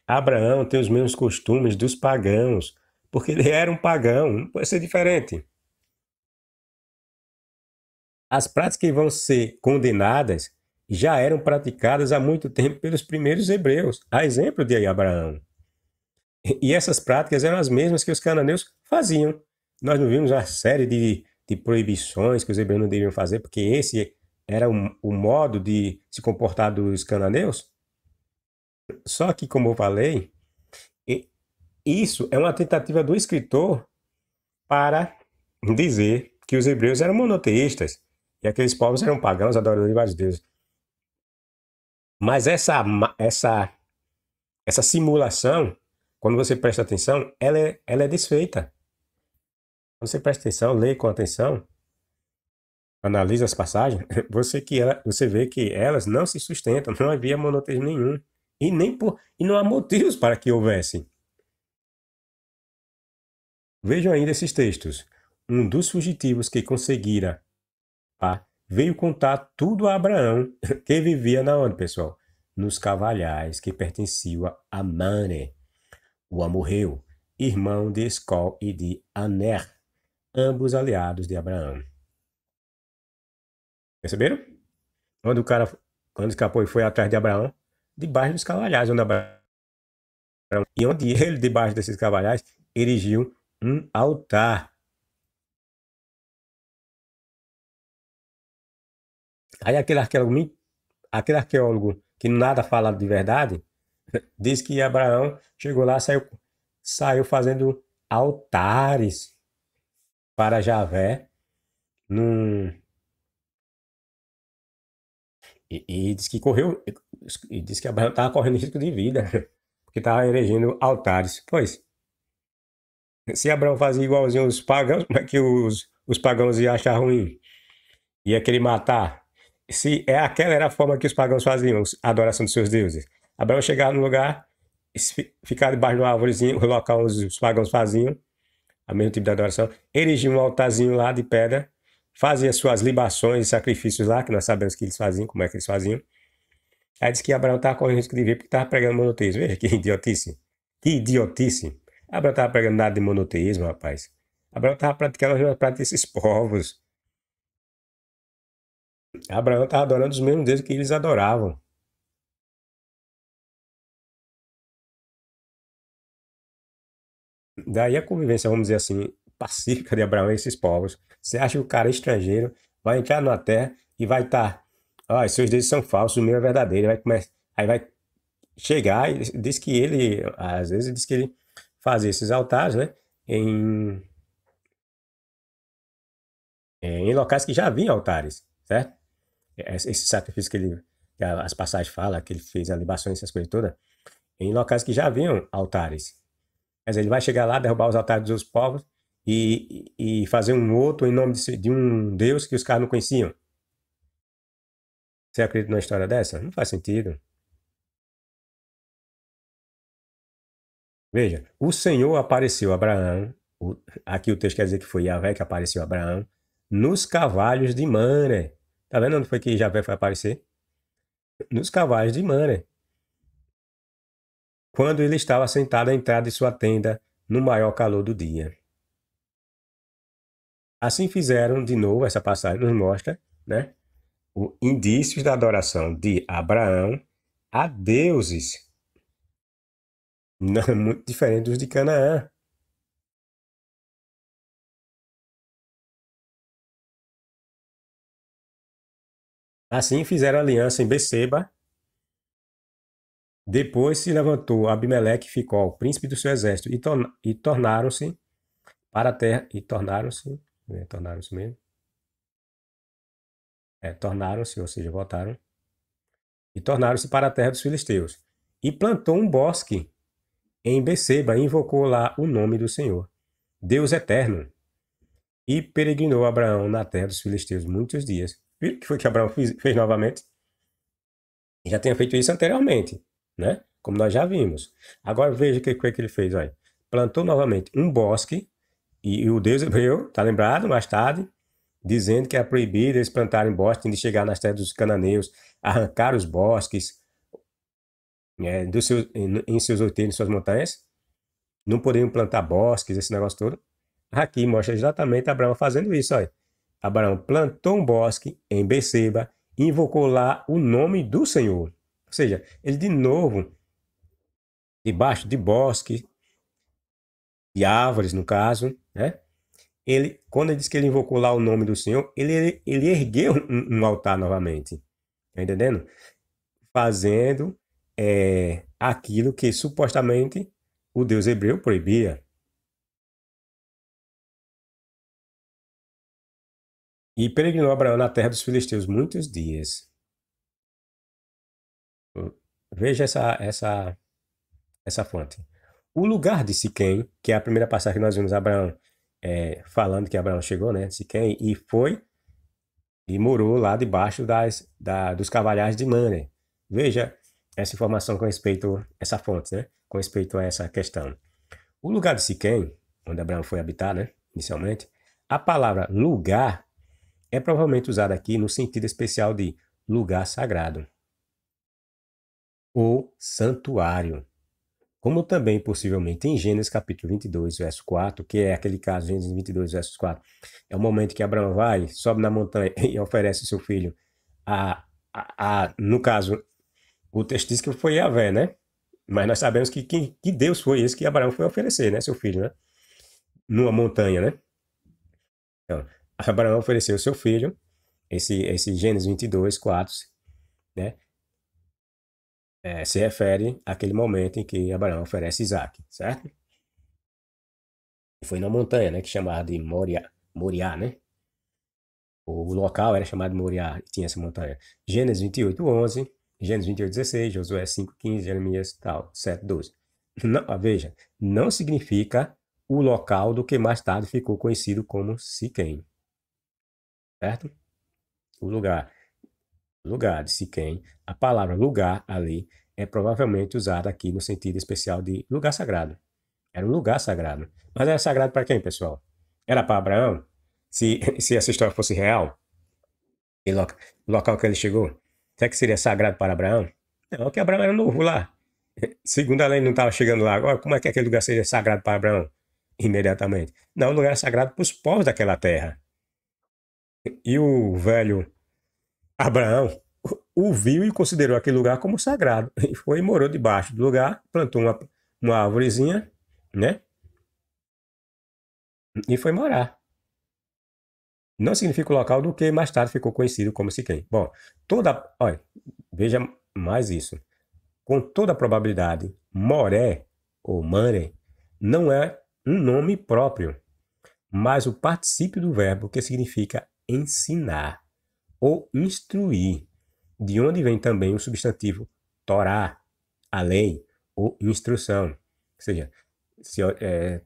Abraão tem os mesmos costumes dos pagãos, porque ele era um pagão, não pode ser diferente. As práticas que vão ser condenadas já eram praticadas há muito tempo pelos primeiros hebreus, a exemplo de Abraão. E essas práticas eram as mesmas que os cananeus faziam. Nós não vimos uma série de proibições que os hebreus não deviam fazer, porque esse era o modo de se comportar dos cananeus? Só que, como eu falei, isso é uma tentativa do escritor para dizer que os hebreus eram monoteístas e aqueles povos eram pagãos, adoradores de vários deuses. Mas essa simulação, quando você presta atenção, ela é desfeita. Quando você presta atenção, lê com atenção, analisa as passagens, você vê que elas não se sustentam, não havia monoteísmo nenhum. E não há motivos para que houvesse. Vejam ainda esses textos. Um dos fugitivos que conseguira veio contar tudo a Abraão, que vivia na onde, pessoal? Nos cavalhais que pertenciam a Mamre, o amorreu, irmão de Escol e de Aner, ambos aliados de Abraão. Perceberam? Quando o cara, quando escapou e foi atrás de Abraão, debaixo dos cavalhais, onde Abraão, e onde ele, debaixo desses cavalhais, erigiu um altar. Aí aquele arqueólogo que nada fala de verdade, diz que Abraão chegou lá, saiu fazendo altares para Javé, num, e diz que e diz que Abraão estava correndo risco de vida, porque estava erigindo altares. Pois, se Abraão fazia igualzinho os pagãos, como é que os pagãos iam achar ruim? Ia querer matar? Se é aquela era a forma que os pagãos faziam, a adoração dos seus deuses. Abraão chegava no lugar, ficava debaixo de uma árvorezinha, o local onde os pagãos faziam, o mesmo tipo de adoração, erigia um altarzinho lá de pedra, fazia suas libações e sacrifícios lá, que nós sabemos que eles faziam, como é que eles faziam. Aí disse que Abraão estava correndo risco de ver porque estava pregando monoteísmo. Veja que idiotice. Que idiotice. Abraão estava pregando nada de monoteísmo, rapaz. Abraão estava praticando as práticas desses povos. Abraão estava adorando os mesmos deuses que eles adoravam. Daí a convivência, vamos dizer assim, pacífica de Abraão e esses povos. Você acha que o cara é estrangeiro, vai entrar na terra e vai estar. Ó, seus deuses são falsos, o meu é verdadeiro. Aí vai chegar e diz que ele, às vezes, diz que ele fazia esses altares, né? Em, em locais que já haviam altares, certo? Esse sacrifício que as passagens falam, que ele fez a libações, essas coisas todas, em locais que já haviam altares. Quer dizer, ele vai chegar lá, derrubar os altares dos povos e fazer um outro em nome de um Deus que os caras não conheciam. Você acredita numa história dessa? Não faz sentido. Veja, o Senhor apareceu a Abraão, aqui o texto quer dizer que foi Yahvé que apareceu a Abraão, nos cavalos de Mané. Tá vendo onde foi que Yahvé foi aparecer? Nos cavalos de Mané. Quando ele estava sentado à entrada de sua tenda, no maior calor do dia. Assim fizeram, de novo, essa passagem nos mostra, né, indícios da adoração de Abraão a deuses, não muito diferentes dos de Canaã. Assim fizeram aliança em Beceba. Depois se levantou Abimeleque e ficou príncipe do seu exército, e tornaram-se para a terra, tornaram-se mesmo, tornaram-se, ou seja, voltaram, e tornaram-se para a terra dos filisteus. E plantou um bosque em Beceba e invocou lá o nome do Senhor, Deus eterno. E peregrinou Abraão na terra dos filisteus muitos dias. Viu o que foi que Abraão fez novamente? Ele já tinha feito isso anteriormente, né? Como nós já vimos. Agora veja o que foi que ele fez. Olha. Plantou novamente um bosque, e o Deus hebreu, está lembrado, mais tarde, dizendo que é proibido eles plantarem bosques de chegar nas terras dos cananeus, arrancar os bosques em seus outeiros, em suas montanhas. Não poderiam plantar bosques, esse negócio todo. Aqui mostra exatamente Abraão fazendo isso. Olha. Abraão plantou um bosque em Beceba e invocou lá o nome do Senhor. Ou seja, ele de novo, debaixo de bosque, de árvores no caso, né? Quando ele diz que ele invocou lá o nome do Senhor, ele ergueu um altar novamente. Tá entendendo? Fazendo aquilo que supostamente o Deus hebreu proibia. E peregrinou Abraão na terra dos filisteus muitos dias. Veja essa fonte. O lugar de Siquém, que é a primeira passagem que nós vimos Abraão falando que Abraão chegou, né? Siquém, e foi e morou lá debaixo dos cavalhais de Mané. Veja essa informação com respeito a essa fonte, né? Com respeito a essa questão. O lugar de Siquém, onde Abraão foi habitar, né? Inicialmente, a palavra lugar é provavelmente usada aqui no sentido especial de lugar sagrado ou santuário, como também possivelmente em Gênesis capítulo 22, verso 4, que é aquele caso, Gênesis 22, verso 4, é o momento que Abraão vai, sobe na montanha e oferece o seu filho no caso, o texto diz que foi Yahvé, né? Mas nós sabemos que Deus foi esse que Abraão foi oferecer, né? Seu filho, né? Numa montanha, né? Então, Abraão ofereceu seu filho, esse Gênesis 22, 4, né? Se refere àquele momento em que Abraão oferece Isaac, certo? E foi na montanha, né? Que chamava de Moriá, né? O local era chamado de Moriá, e tinha essa montanha. Gênesis 28, 11, Gênesis 28, 16, Josué 5, 15, Jeremias tal, 7, 12. Não, veja, não significa o local do que mais tarde ficou conhecido como Siquém, certo? O lugar de Siquém, a palavra lugar ali é provavelmente usada aqui no sentido especial de lugar sagrado. Era um lugar sagrado. Mas era sagrado para quem, pessoal? Era para Abraão? Se essa história fosse real, o local que ele chegou, será que seria sagrado para Abraão? Não, que Abraão era novo lá. Segundo a lei, não estava chegando lá. Agora, como é que aquele lugar seria sagrado para Abraão? Imediatamente. Não, o lugar era sagrado para os povos daquela terra. E o velho Abraão o viu e considerou aquele lugar como sagrado. E foi e morou debaixo do lugar, plantou uma árvorezinha, né? E foi morar. Não significa o local do que mais tarde ficou conhecido como Siquém. Bom, olha, veja mais isso. Com toda probabilidade, Moré ou Mare não é um nome próprio, mas o particípio do verbo que significa ensinar ou instruir, de onde vem também o substantivo Torá, a lei ou instrução. Ou seja,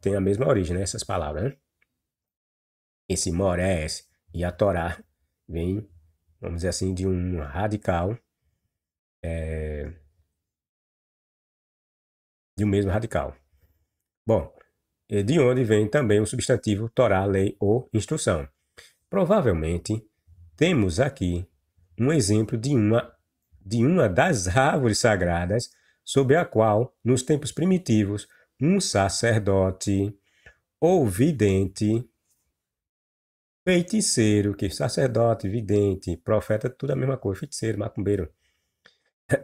tem a mesma origem, né, essas palavras, né? Esse Morés e a Torá vem, vamos dizer assim, de um radical, de um mesmo radical. Bom, de onde vem também o substantivo Torá, lei ou instrução. Provavelmente, temos aqui um exemplo de uma das árvores sagradas sobre a qual, nos tempos primitivos, um sacerdote ou vidente, feiticeiro, que sacerdote, vidente, profeta, tudo a mesma coisa, feiticeiro, macumbeiro,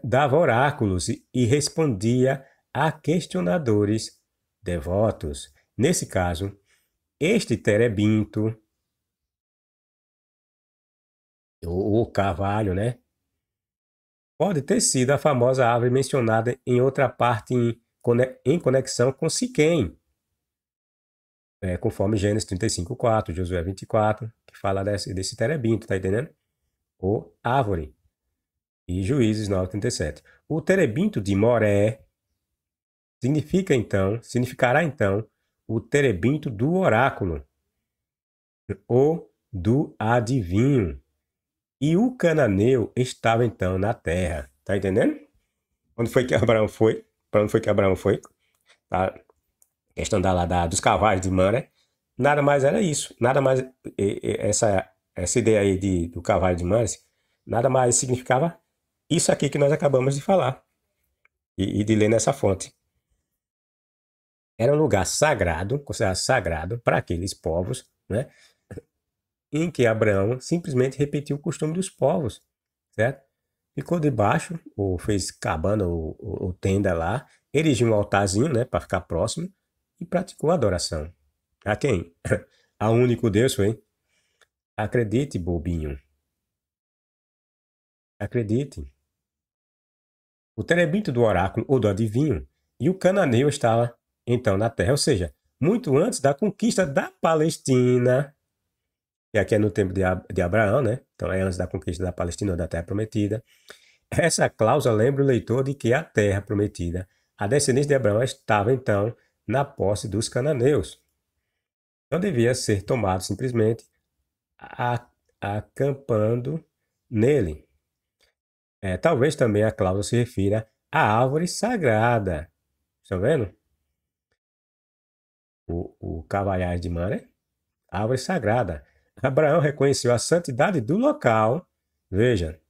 dava oráculos e respondia a questionadores devotos. Nesse caso, este terebinto, o carvalho, né? Pode ter sido a famosa árvore mencionada em outra parte em conexão com Siquém, conforme Gênesis 35:4, Josué 24, que fala desse terebinto, tá entendendo? Ou árvore. E Juízes 9:37. O terebinto de Moré significará então o terebinto do oráculo, ou do adivinho. E o cananeu estava então na terra. Tá entendendo? Onde foi que Abraão foi? Para onde foi que Abraão foi? Tá? Questão dos cavalos de Mamre. Nada mais era isso. Nada mais. Essa ideia aí do cavalo de Mamre, nada mais significava isso aqui que nós acabamos de falar. E de ler nessa fonte. Era um lugar sagrado, considerado sagrado para aqueles povos, né? Em que Abraão simplesmente repetiu o costume dos povos, certo? Ficou debaixo, ou fez cabana ou tenda lá, erigiu um altarzinho, né, para ficar próximo, e praticou a adoração. A quem? A único Deus, foi? Acredite, bobinho. Acredite. O terebinto do oráculo ou do adivinho e o cananeu estava então na terra, ou seja, muito antes da conquista da Palestina, que aqui é no tempo de Abraão, né? Então é antes da conquista da Palestina ou da terra prometida. Essa cláusula lembra o leitor de que a terra prometida, a descendência de Abraão, estava então na posse dos cananeus. Não devia ser tomado simplesmente acampando nele. Talvez também a cláusula se refira à árvore sagrada. Estão vendo? O Cavalhais de Mamre, árvore sagrada. Abraão reconheceu a santidade do local. Veja,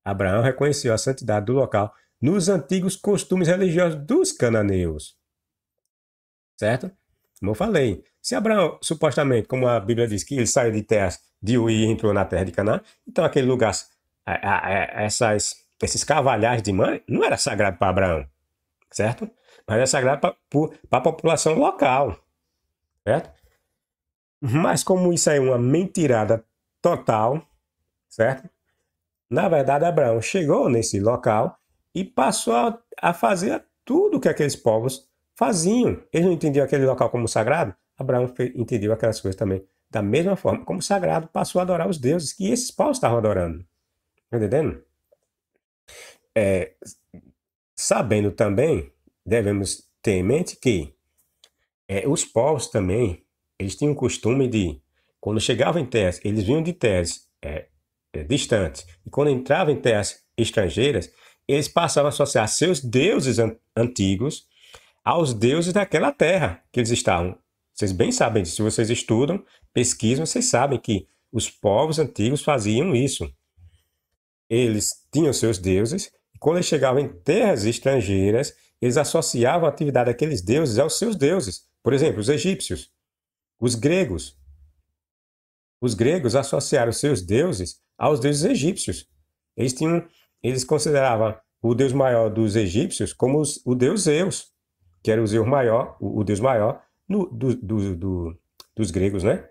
Abraão reconheceu a santidade do local nos antigos costumes religiosos dos cananeus, certo? Como eu falei, se Abraão, supostamente, como a Bíblia diz, que ele saiu de terras de Ur e entrou na terra de Canaã, então aquele lugar, esses cavalhares de mãe, não era sagrado para Abraão, certo? Mas era sagrado para a população local, certo? Mas como isso aí é uma mentirada total, certo? Na verdade, Abraão chegou nesse local e passou a fazer tudo que aqueles povos faziam. Eles não entendiam aquele local como sagrado? Abraão entendeu aquelas coisas também da mesma forma como sagrado, passou a adorar os deuses que esses povos estavam adorando. Tá entendendo? Sabendo também, devemos ter em mente que os povos também, eles tinham o costume de, quando chegavam em terras, eles vinham de terras distantes, e quando entravam em terras estrangeiras, eles passavam a associar seus deuses antigos aos deuses daquela terra que eles estavam. Vocês bem sabem disso, se vocês estudam, pesquisam, vocês sabem que os povos antigos faziam isso. Eles tinham seus deuses, e quando eles chegavam em terras estrangeiras, eles associavam a atividade daqueles deuses aos seus deuses. Por exemplo, os egípcios, os gregos. Os gregos associaram seus deuses aos deuses egípcios. Eles consideravam o deus maior dos egípcios como o deus Zeus, que era o Zeus maior, o deus maior dos gregos, né?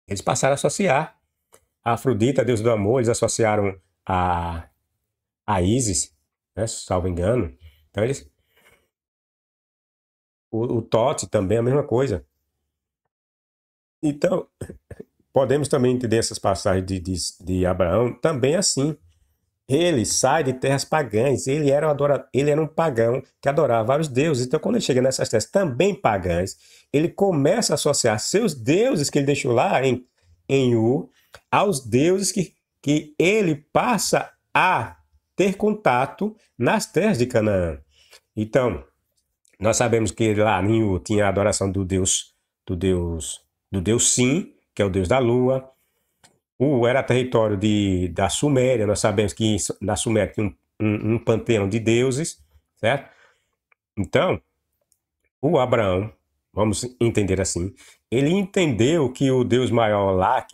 Eles passaram a associar a Afrodita, a deusa do amor, eles associaram a Ísis, né, salvo engano. Então o Tote também é a mesma coisa. Então, podemos também entender essas passagens de Abraão também assim. Ele sai de terras pagãs, ele era um pagão que adorava vários deuses. Então, quando ele chega nessas terras também pagãs, ele começa a associar seus deuses que ele deixou lá em Ur aos deuses que ele passa a ter contato nas terras de Canaã. Então, nós sabemos que lá em Ur tinha a adoração do Deus Sim, que é o Deus da Lua. Era território da Suméria, nós sabemos que na Suméria tinha um panteão de deuses, certo? Então, o Abraão, vamos entender assim, ele entendeu que o Deus maior lá,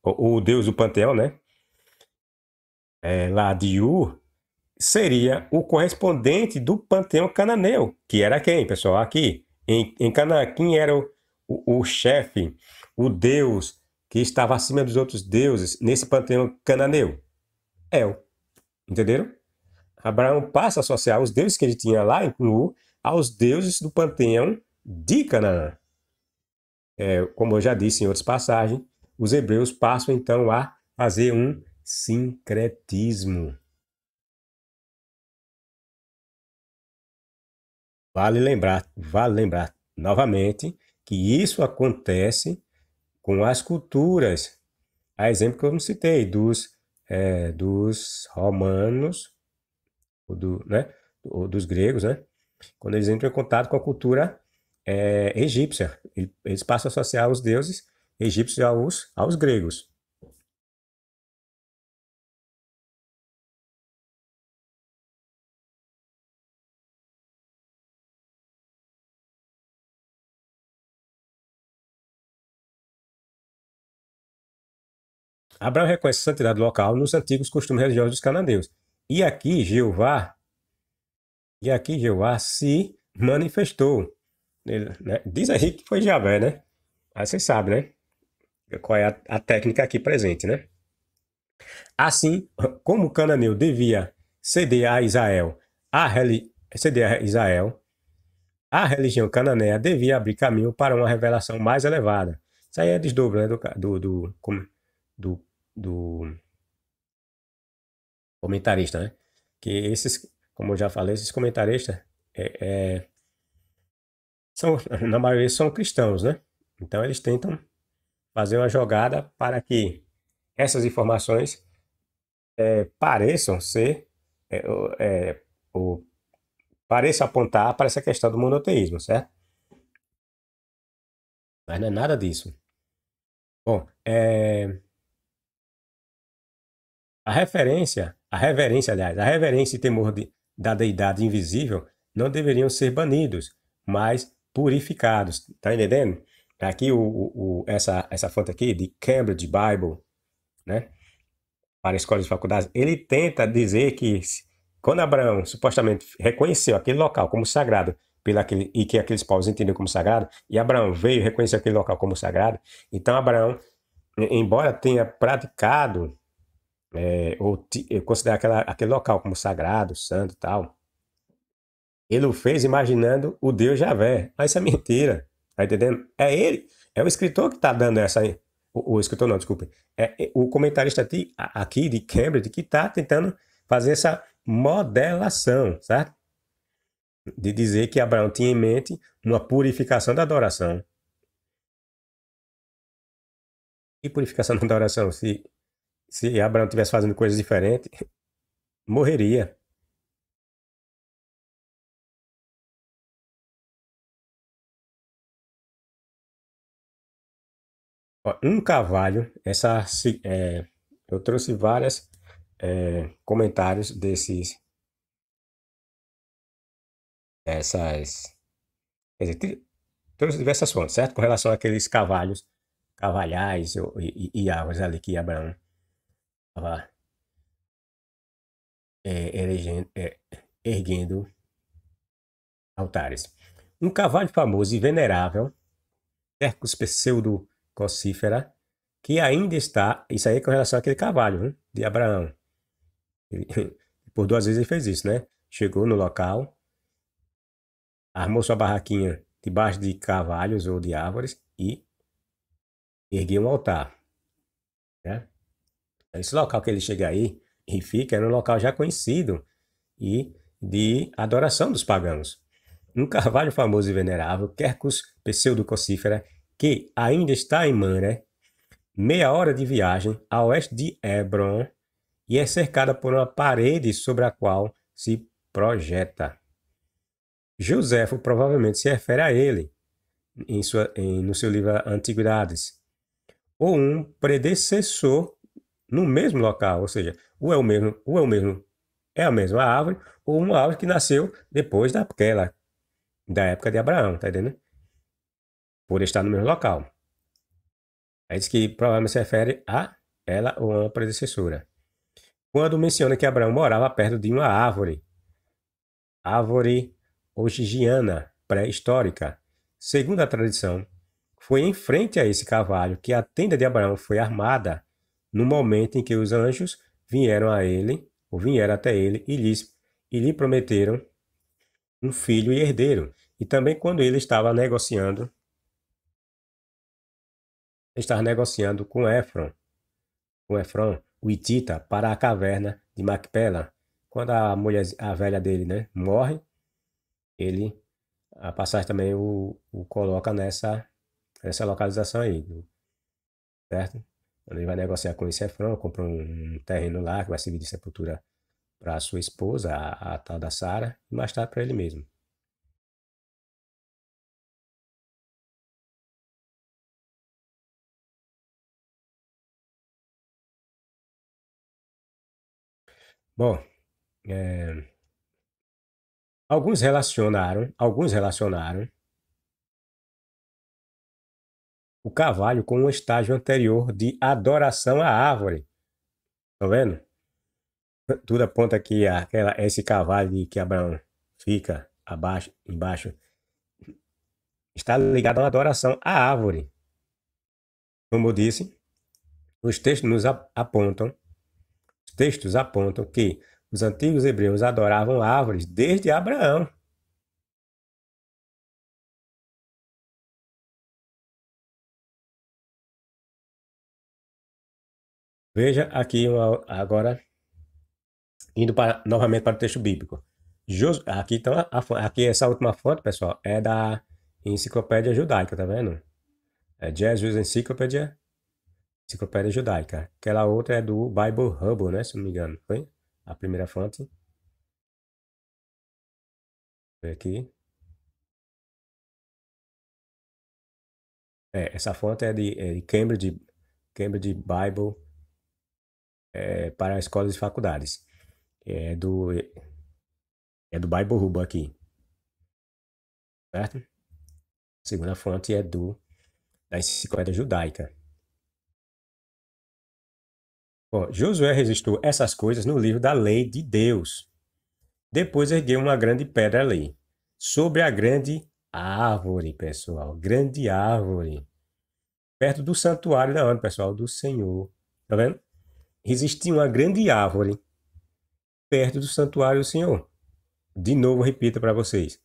o Deus do panteão, né? Lá de Ur, seria o correspondente do panteão cananeu, que era quem, pessoal? Aqui, em Canaã, quem era o chefe, o Deus que estava acima dos outros deuses nesse panteão cananeu? El. Entenderam? Abraão passa a associar os deuses que ele tinha lá em Ur aos deuses do panteão de Canaã. Como eu já disse em outras passagens, os hebreus passam então a fazer um sincretismo. Vale lembrar novamente que isso acontece com as culturas. A exemplo que eu não citei, dos romanos, né, dos gregos, né? Quando eles entram em contato com a cultura egípcia, eles passam a associar os deuses egípcios aos gregos. Abraão reconhece a santidade local nos antigos costumes religiosos dos cananeus. E aqui Jeová se manifestou. Ele, né? Diz aí que foi Javé, né? Aí você sabe, né? Qual é a técnica aqui presente, né? Assim, como o cananeu devia ceder a Israel, ceder a Israel, a religião cananeia devia abrir caminho para uma revelação mais elevada. Isso aí é desdobro, né, do, do comentarista, né? Que esses, como eu já falei, esses comentaristas são, na maioria são cristãos, né? Então eles tentam fazer uma jogada para que essas informações pareçam ser, é, é, o, pareça apontar para essa questão do monoteísmo, certo? Mas não é nada disso. Bom, a referência a reverência, aliás, a reverência e temor da deidade invisível não deveriam ser banidos, mas purificados. Tá entendendo? Aqui, essa fonte aqui, de Cambridge Bible, né? Para escolas e faculdades, ele tenta dizer que quando Abraão supostamente reconheceu aquele local como sagrado e que aqueles povos entendiam como sagrado, e Abraão veio reconhecer aquele local como sagrado, então Abraão, embora tenha praticado ou considerar aquele local como sagrado, santo e tal, ele o fez imaginando o Deus Javé. Mas isso é mentira, tá entendendo? É ele, é o escritor que está dando essa. O escritor não, desculpe. O comentarista aqui de Cambridge que está tentando fazer essa modelação, certo? De dizer que Abraão tinha em mente uma purificação da adoração. E purificação da adoração? Se Abraão estivesse fazendo coisas diferentes, morreria. Um carvalho, eu trouxe vários comentários essas, quer dizer, trouxe diversas fontes, certo? Com relação àqueles cavalhais e árvores ali que Abraão estava erguendo altares. Um carvalho famoso e venerável, Quercus pseudo-coccifera, que ainda está, isso aí é com relação àquele carvalho, de Abraão. Ele, por 2 vezes ele fez isso, né? Chegou no local, armou sua barraquinha debaixo de carvalhos ou de árvores e ergueu um altar, né? Esse local que ele chega aí e fica era um local já conhecido e de adoração dos pagãos. Um carvalho famoso e venerável, Quercus pseudo-coccifera, que ainda está em Mamre, meia hora de viagem a oeste de Hebron, e é cercada por uma parede sobre a qual se projeta. Joséfo provavelmente se refere a ele no seu livro Antiguidades, ou um predecessor no mesmo local, ou seja, é a mesma árvore, ou uma árvore que nasceu depois da época de Abraão, tá entendendo? Por estar no mesmo local. Aí diz que provavelmente se refere a ela ou a uma predecessora. Quando menciona que Abraão morava perto de uma árvore ogigiana pré-histórica. Segundo a tradição, foi em frente a esse carvalho que a tenda de Abraão foi armada no momento em que os anjos vieram até ele e lhe prometeram um filho e herdeiro. E também quando ele estava negociando com Efron, o Hitita, para a caverna de Macpela. Quando a velha dele, né, morre, a passagem também o coloca nessa localização aí, certo? Quando ele vai negociar com esse Efron, compra um terreno lá que vai servir de sepultura para a sua esposa, a tal da Sara, e mais tarde para ele mesmo. Bom, é, alguns relacionaram o carvalho com um estágio anterior de adoração à árvore. Tá vendo? Tudo aponta que esse carvalho que Abraão fica embaixo, está ligado a uma adoração à árvore. Como eu disse, os textos apontam que os antigos hebreus adoravam árvores desde Abraão. Veja aqui agora, indo novamente para o texto bíblico. Aqui, então, aqui essa última fonte, pessoal, é da Enciclopédia Judaica, tá vendo? É Jesus Enciclopédia Judaica. Aquela outra é do Bible Hubble, né? Se não me engano, foi? A primeira fonte. Foi aqui. Essa fonte é de Cambridge Bible para escolas e faculdades. É do, é do Bible Hub aqui, certo? A segunda fonte é da Enciclopédia Judaica. Bom, Josué registrou essas coisas no livro da lei de Deus. Depois ergueu uma grande pedra ali, sobre a grande árvore, pessoal. Grande árvore. Perto do santuário da onde, pessoal? Do Senhor. Tá vendo? Existia uma grande árvore perto do santuário do Senhor. De novo, repito para vocês.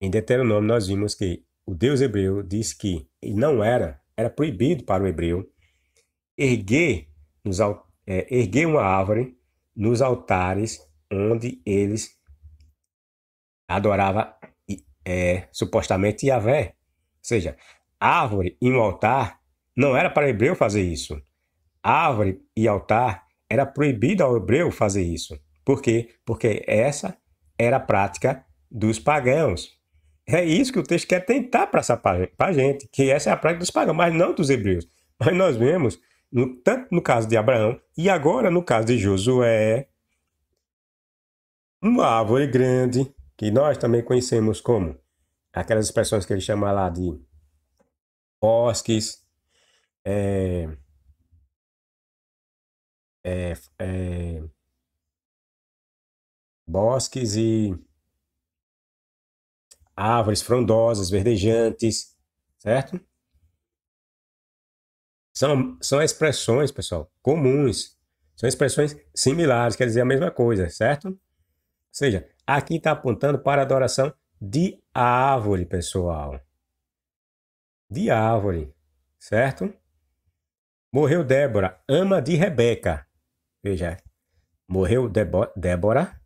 Em Deuteronômio, nós vimos que o Deus hebreu disse que não era proibido para o hebreu erguer, erguer uma árvore nos altares onde eles adoravam supostamente Yahvé. Ou seja, árvore e um altar não era para o hebreu fazer isso. Árvore e altar era proibido ao hebreu fazer isso. Por quê? Porque essa era a prática dos pagãos. É isso que o texto quer tentar passar para a gente, que essa é a prática dos pagãos, mas não dos hebreus. Mas nós vemos, tanto no caso de Abraão e agora no caso de Josué, uma árvore grande, que nós também conhecemos como aquelas expressões que ele chama lá de bosques, é, é, é, bosques e árvores frondosas, verdejantes, certo? São expressões, pessoal, comuns. São expressões similares, quer dizer a mesma coisa, certo? Ou seja, aqui está apontando para a adoração de árvore, pessoal. De árvore, certo? Morreu Débora, ama de Rebeca. Veja, morreu Débora,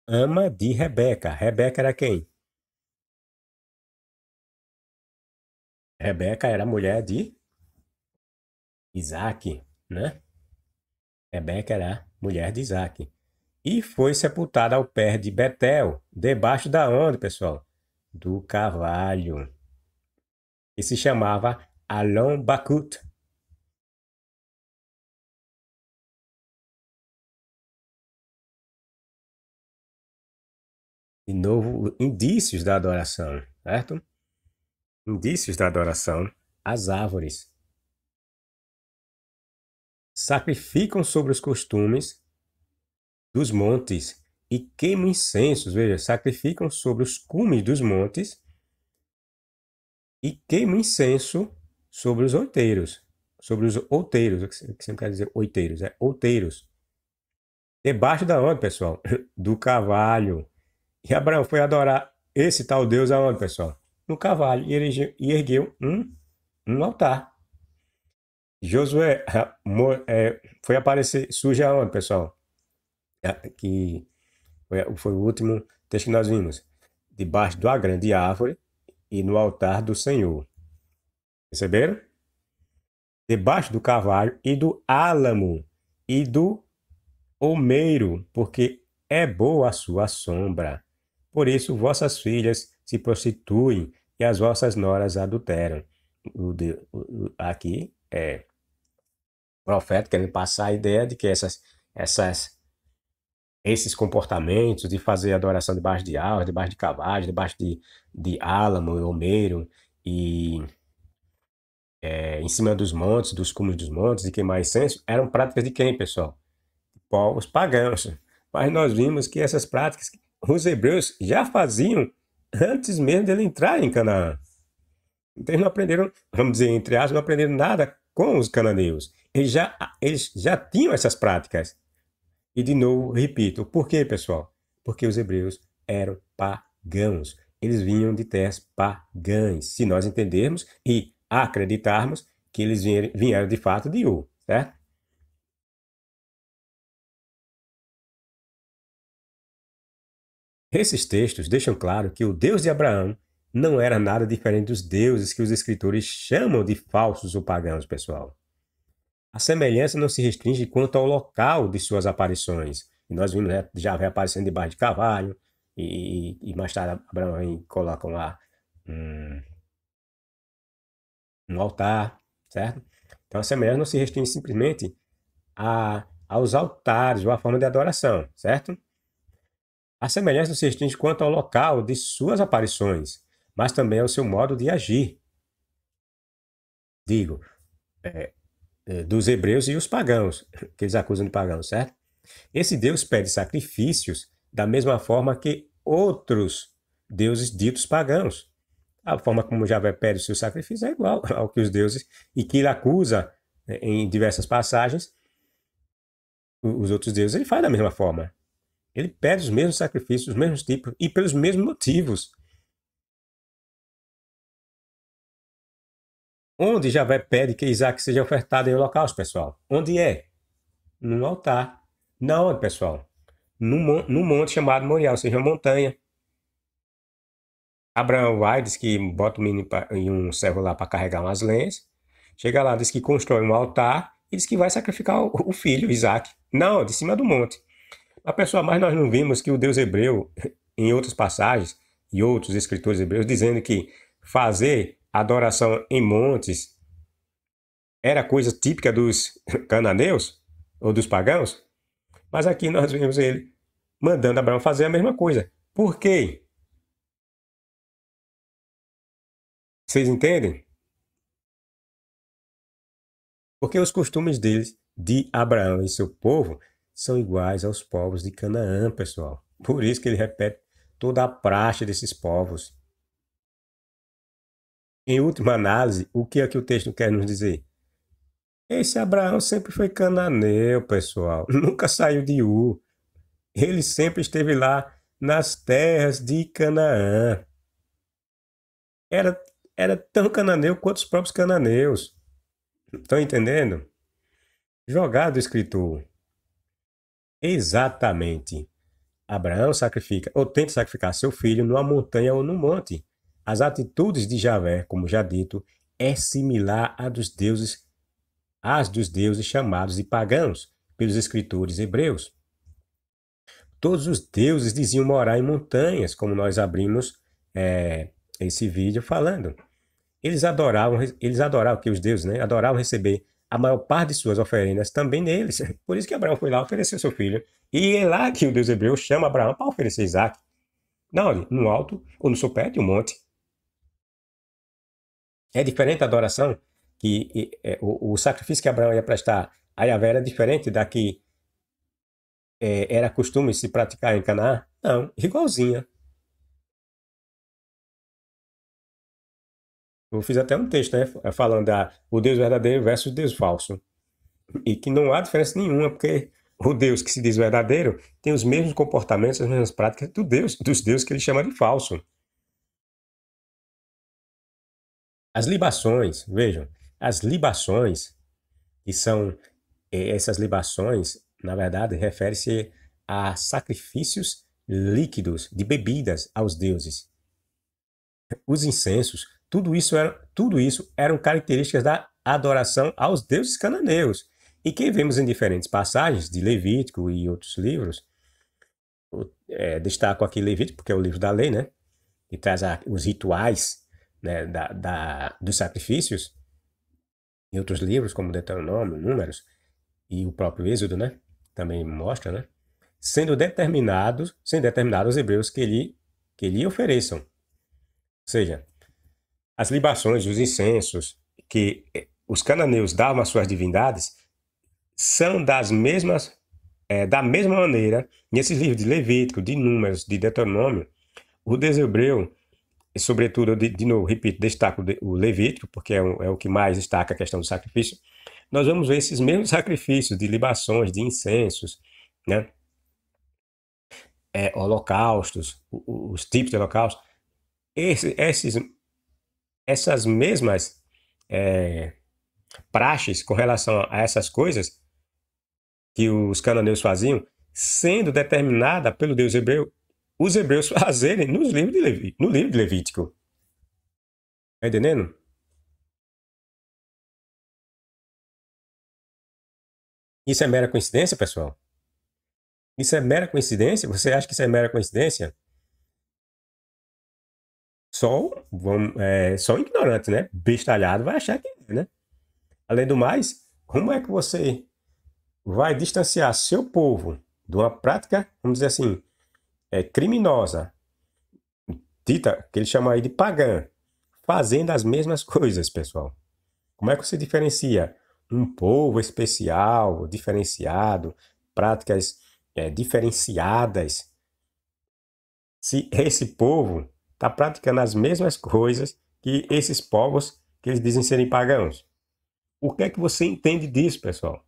ama de Rebeca. Rebeca era quem? Rebeca era mulher de Isaac, né? Rebeca era mulher de Isaac. E foi sepultada ao pé de Betel, debaixo da onde, pessoal? Do carvalho. E se chamava Alon Bakut. De novo, indícios da adoração, certo? Indícios da adoração às árvores. Sacrificam sobre os costumes dos montes e queimam incensos, veja, sacrificam sobre os cumes dos montes e queimam incenso sobre os outeiros. Sobre os outeiros, o que sempre quer dizer outeiros, é outeiros. Debaixo da onde, pessoal? Do carvalho. E Abraão foi adorar esse tal Deus aonde, pessoal? No carvalho. E ergueu um altar. Josué foi aparecer, surge aonde, pessoal? Que foi o último texto que nós vimos. Debaixo da grande árvore e no altar do Senhor. Perceberam? Debaixo do carvalho e do álamo e do almeiro, porque é boa a sua sombra. Por isso vossas filhas se prostituem e as vossas noras adulteram. Aqui é o profeta querendo passar a ideia de que esses comportamentos de fazer adoração debaixo de árvore, debaixo de cavalo, debaixo de álamo, almeiro e em cima dos montes, dos cumes dos montes e queimar incenso, eram práticas de quem, pessoal? Povos pagãos. Mas nós vimos que essas práticas os hebreus já faziam antes mesmo de ele entrar em Canaã. Então eles não aprenderam, vamos dizer, entre aspas, não aprenderam nada com os cananeus. Eles já tinham essas práticas. E de novo, repito, por quê, pessoal? Porque os hebreus eram pagãos. Eles vinham de terras pagãs. Se nós entendermos e acreditarmos que eles vieram de fato de Ur, certo? Esses textos deixam claro que o Deus de Abraão não era nada diferente dos deuses que os escritores chamam de falsos ou pagãos, pessoal. A semelhança não se restringe quanto ao local de suas aparições. E nós vimos, né, Javé aparecendo debaixo de carvalho, e mais tarde Abraão coloca lá um, um altar, certo? Então a semelhança não se restringe simplesmente a aos altares ou à forma de adoração, certo? A semelhança não se restringe quanto ao local de suas aparições, mas também ao seu modo de agir. Digo, dos hebreus e os pagãos, que eles acusam de pagãos, certo? Esse Deus pede sacrifícios da mesma forma que outros deuses ditos pagãos. A forma como Javé pede o seu sacrifício é igual ao que os deuses, e que ele acusa em diversas passagens, os outros deuses, ele faz da mesma forma. Ele pede os mesmos sacrifícios, os mesmos tipos e pelos mesmos motivos. Onde Javé pede que Isaac seja ofertado em holocausto, pessoal? Onde é? No altar. Não, pessoal. No monte chamado Moriá, ou seja, uma montanha. Abraão vai, diz que bota o menino em um servo lá para carregar umas lenhas. Chega lá, diz que constrói um altar e diz que vai sacrificar o filho, Isaac. Não, de cima do monte. A pessoa, mas nós não vimos que o Deus hebreu, em outras passagens, e outros escritores hebreus, dizendo que fazer adoração em montes era coisa típica dos cananeus ou dos pagãos? Mas aqui nós vemos ele mandando Abraão fazer a mesma coisa. Por quê? Vocês entendem? Porque os costumes deles, de Abraão e seu povo, são iguais aos povos de Canaã, pessoal. Por isso que ele repete toda a praxe desses povos. Em última análise, o que é que o texto quer nos dizer? Esse Abraão sempre foi cananeu, pessoal. Nunca saiu de Ur. Ele sempre esteve lá nas terras de Canaã. Era, era tão cananeu quanto os próprios cananeus. Estão entendendo? Jogado, escritor. Exatamente. Abraão sacrifica ou tenta sacrificar seu filho numa montanha ou num monte. As atitudes de Javé, como já dito, é similar às dos deuses chamados de pagãos pelos escritores hebreus. Todos os deuses diziam morar em montanhas, como nós abrimos esse vídeo falando. Eles adoravam que os deuses, né? Adoravam receber a maior parte de suas oferendas também neles. Por isso que Abraão foi lá oferecer seu filho. E é lá que o Deus hebreu chama Abraão para oferecer Isaac. Não, no alto ou no sopé de um monte. É diferente a adoração, que o sacrifício que Abraão ia prestar a Yahvé era diferente da que era costume se praticar em Canaã? Não, igualzinha. Eu fiz até um texto, né, falando o Deus verdadeiro versus o Deus falso. E que não há diferença nenhuma, porque o Deus que se diz verdadeiro tem os mesmos comportamentos, as mesmas práticas dos deuses que ele chama de falso. As libações, vejam, as libações, que são essas libações, na verdade, refere-se a sacrifícios líquidos de bebidas aos deuses. Os incensos, tudo isso eram características da adoração aos deuses cananeus. E que vemos em diferentes passagens de Levítico e outros livros, destaco aqui Levítico, porque é o livro da lei, né? E traz os rituais, né, dos sacrifícios, em outros livros, como Deuteronômio, Números, e o próprio Êxodo, né? Também mostra, né? Sendo determinados aos hebreus que lhe ofereçam. Ou seja, as libações, os incensos que os cananeus davam às suas divindades são da mesma maneira, nesses livros de Levítico, de Números, de Deuteronômio, o Deus hebreu, e sobretudo, de novo, repito, destaco o Levítico, porque é o que mais destaca a questão do sacrifício, nós vamos ver esses mesmos sacrifícios de libações, de incensos, né? Holocaustos, os tipos de holocaustos, essas mesmas praxes com relação a essas coisas que os cananeus faziam, sendo determinada pelo Deus hebreu, os hebreus fazerem no livro de Levítico. Tá entendendo? Isso é mera coincidência, pessoal? Isso é mera coincidência? Você acha que isso é mera coincidência? Só um ignorante, né? Bestalhado vai achar que é, né? Além do mais, como é que vai distanciar seu povo de uma prática, vamos dizer assim, criminosa, dita, que ele chama aí de pagã, fazendo as mesmas coisas, pessoal. Como é que você diferencia um povo especial, diferenciado, práticas diferenciadas, se esse povo está praticando as mesmas coisas que esses povos que eles dizem serem pagãos? O que é que você entende disso, pessoal?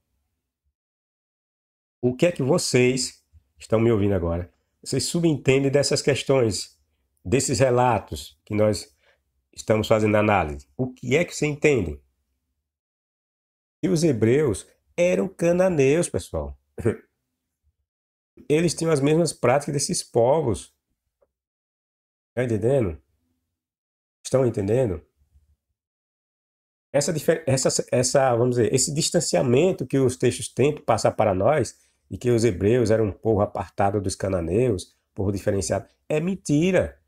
O que é que vocês estão me ouvindo agora? Vocês subentendem dessas questões, desses relatos que nós estamos fazendo análise? O que é que você entende? E os hebreus eram cananeus, pessoal. Eles tinham as mesmas práticas desses povos. Está entendendo? Estão entendendo? Vamos dizer, esse distanciamento que os textos tentam passar para nós, e que os hebreus eram um povo apartado dos cananeus, povo diferenciado, é mentira.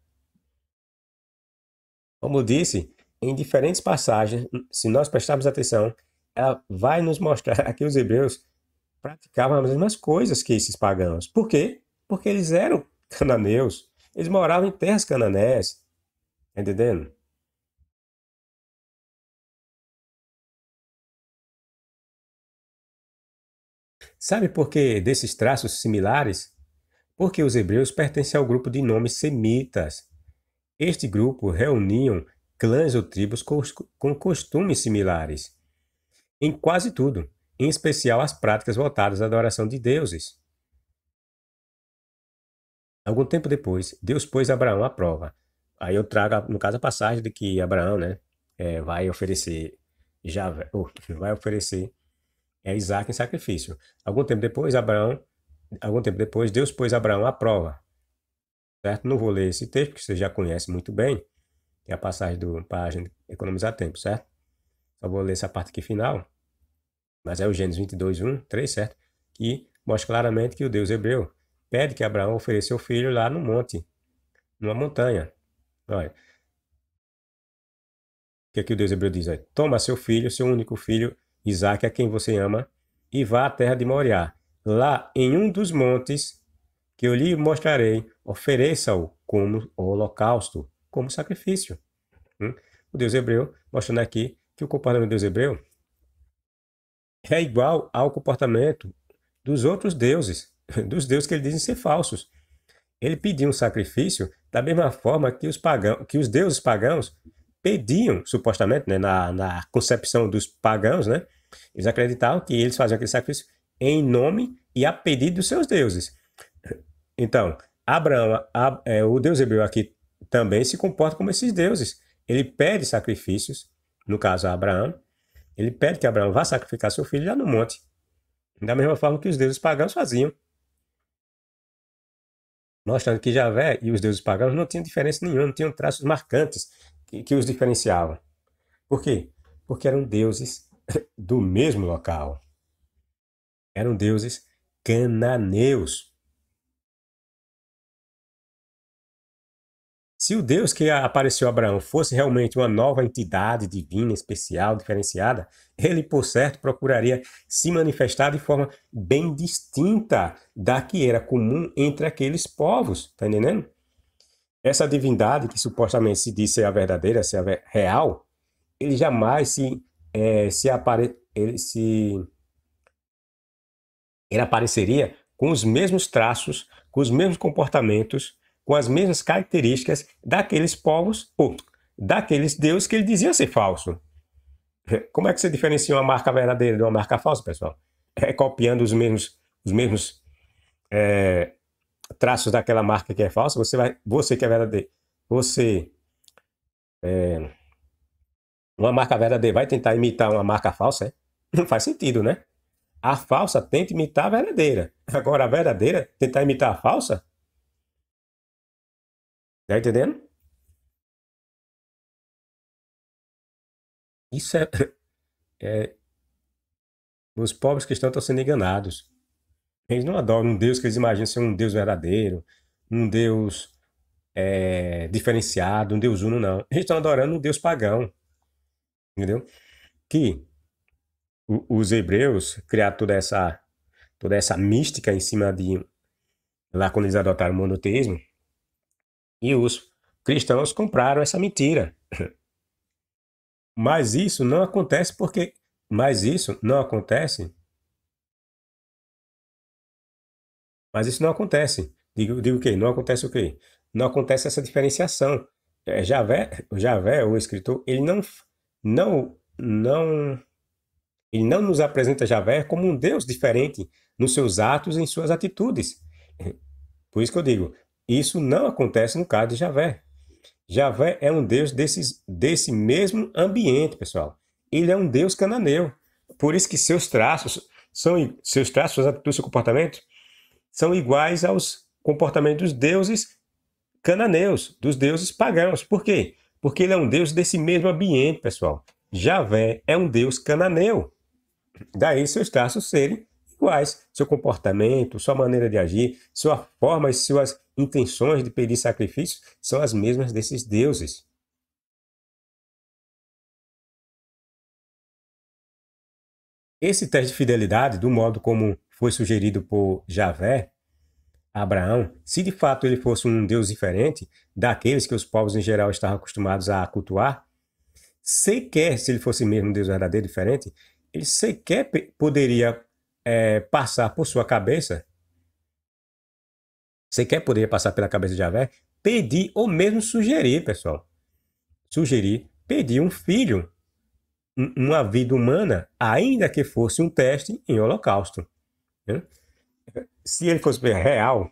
Como eu disse, em diferentes passagens, se nós prestarmos atenção, ela vai nos mostrar que os hebreus praticavam as mesmas coisas que esses pagãos. Por quê? Porque eles eram cananeus. Eles moravam em terras cananeias. Tá entendendo? Sabe por que desses traços similares? Porque os hebreus pertencem ao grupo de nomes semitas. Este grupo reuniam clãs ou tribos com costumes similares em quase tudo, em especial as práticas voltadas à adoração de deuses. Algum tempo depois, Deus pôs Abraão à prova. Aí eu trago, no caso, a passagem de que Abraão, né, vai oferecer vai oferecer Isaac em sacrifício. Algum tempo depois, Deus pôs Abraão à prova. Certo? Não vou ler esse texto, que você já conhece muito bem, que é a passagem para a gente economizar tempo, certo? Só vou ler essa parte aqui final, mas é o Gênesis 22, 1, 3, certo? Que mostra claramente que o Deus hebreu pede que Abraão ofereça o filho lá no monte, numa montanha. Olha, o que é que o Deus hebreu diz? Olha, toma seu filho, seu único filho, Isaque, a quem você ama, e vá à terra de Moriá. Lá em um dos montes que eu lhe mostrarei, ofereça-o como holocausto, como sacrifício. O Deus hebreu, mostrando aqui que o comportamento do Deus hebreu é igual ao comportamento dos outros deuses, dos deuses que eles dizem ser falsos. Ele pediu um sacrifício da mesma forma que os deuses pagãos pediam, supostamente, né, na concepção dos pagãos, né, eles acreditavam que eles faziam aquele sacrifício em nome e a pedido dos seus deuses. Então, o Deus hebreu aqui também se comporta como esses deuses. Ele pede sacrifícios, no caso a Abraão, ele pede que Abraão vá sacrificar seu filho lá no monte, da mesma forma que os deuses pagãos faziam. Mostrando que Javé e os deuses pagãos não tinham diferença nenhuma, não tinham traços marcantes que os diferenciavam. Por quê? Porque eram deuses do mesmo local. Eram deuses cananeus. Se o Deus que apareceu a Abraão fosse realmente uma nova entidade divina, especial, diferenciada, ele, por certo, procuraria se manifestar de forma bem distinta da que era comum entre aqueles povos, tá entendendo? Essa divindade que supostamente se diz ser a verdadeira, ser a real, ele jamais ele apareceria com os mesmos traços, com os mesmos comportamentos, com as mesmas características daqueles povos, ou daqueles deuses que ele dizia ser falso. Como é que você diferencia uma marca verdadeira de uma marca falsa, pessoal? É copiando os mesmos traços daquela marca que é falsa. Você que é verdadeiro, uma marca verdadeira vai tentar imitar uma marca falsa, é? Não faz sentido, né? A falsa tenta imitar a verdadeira. Agora, a verdadeira tentar imitar a falsa? Tá entendendo? Isso é os pobres cristãos estão sendo enganados. Eles não adoram um Deus que eles imaginam ser um Deus verdadeiro, um Deus diferenciado, um Deus uno, não. Eles estão adorando um Deus pagão, entendeu? Que os hebreus criaram toda essa toda essa mística em cima de, lá quando eles adotaram o monoteísmo, e os cristãos compraram essa mentira. Mas isso não acontece porque... Mas isso não acontece... Mas isso não acontece. Digo o quê? Não acontece o quê? Não acontece essa diferenciação. Javé, o escritor, não, não, ele não nos apresenta Javé como um Deus diferente nos seus atos e em suas atitudes. Por isso que eu digo, isso não acontece no caso de Javé. Javé é um Deus desse mesmo ambiente, pessoal. Ele é um Deus cananeu. Por isso que seus traços, suas atitudes, seu comportamento são iguais aos comportamentos dos deuses cananeus, dos deuses pagãos. Por quê? Porque ele é um Deus desse mesmo ambiente, pessoal. Javé é um Deus cananeu. Daí seus traços serem iguais. Seu comportamento, sua maneira de agir, sua forma e suas intenções de pedir sacrifício são as mesmas desses deuses. Esse teste de fidelidade, do modo como foi sugerido por Javé, Abraão, se de fato ele fosse um Deus diferente daqueles que os povos em geral estavam acostumados a cultuar, sequer, se ele fosse mesmo um Deus verdadeiro diferente, ele sequer poderia passar por sua cabeça, sequer poderia passar pela cabeça de Javé, pedir ou mesmo sugerir, pessoal, pedir um filho, uma vida humana, ainda que fosse um teste em holocausto. Né? Se ele fosse real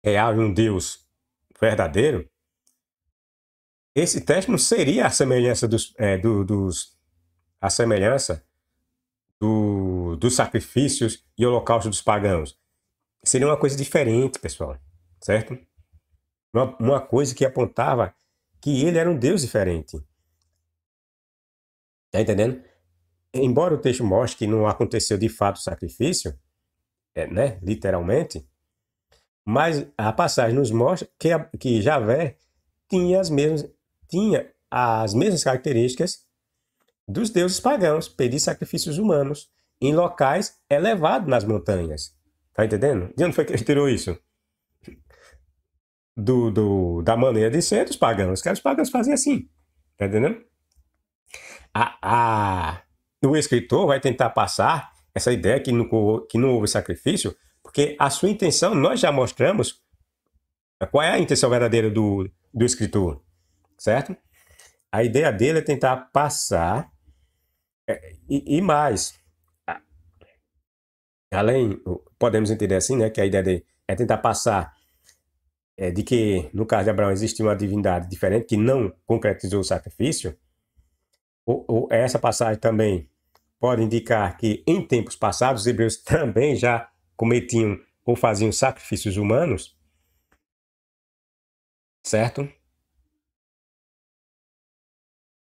e um Deus verdadeiro, esse teste não seria a semelhança dos sacrifícios e holocaustos dos pagãos. Seria uma coisa diferente, pessoal, certo? Uma coisa que apontava que ele era um Deus diferente. Tá entendendo? Embora o texto mostre que não aconteceu de fato o sacrifício, né, literalmente, mas a passagem nos mostra que Javé tinha as mesmas características dos deuses pagãos, pedir sacrifícios humanos em locais elevados nas montanhas. Tá entendendo? De onde foi que ele tirou isso? Da maneira de ser dos pagãos. Que os pagãos faziam assim. Tá entendendo? O escritor vai tentar passar essa ideia que não houve sacrifício, porque a sua intenção, nós já mostramos qual é a intenção verdadeira do escritor, certo? A ideia dele é tentar passar, e mais, além, podemos entender assim, né, que a ideia dele é tentar passar de que, no caso de Abraão, existia uma divindade diferente que não concretizou o sacrifício. Essa passagem também pode indicar que, em tempos passados, os hebreus também já cometiam ou faziam sacrifícios humanos, certo?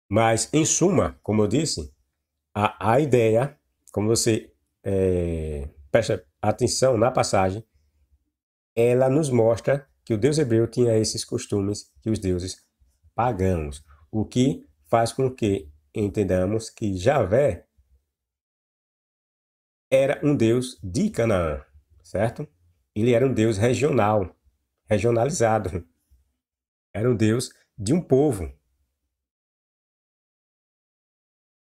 Mas, em suma, como eu disse, a ideia, como você presta atenção na passagem, ela nos mostra que o Deus hebreu tinha esses costumes que os deuses pagãos, o que faz com que entendamos que Javé era um Deus de Canaã, certo? Ele era um Deus regional, regionalizado. Era um Deus de um povo.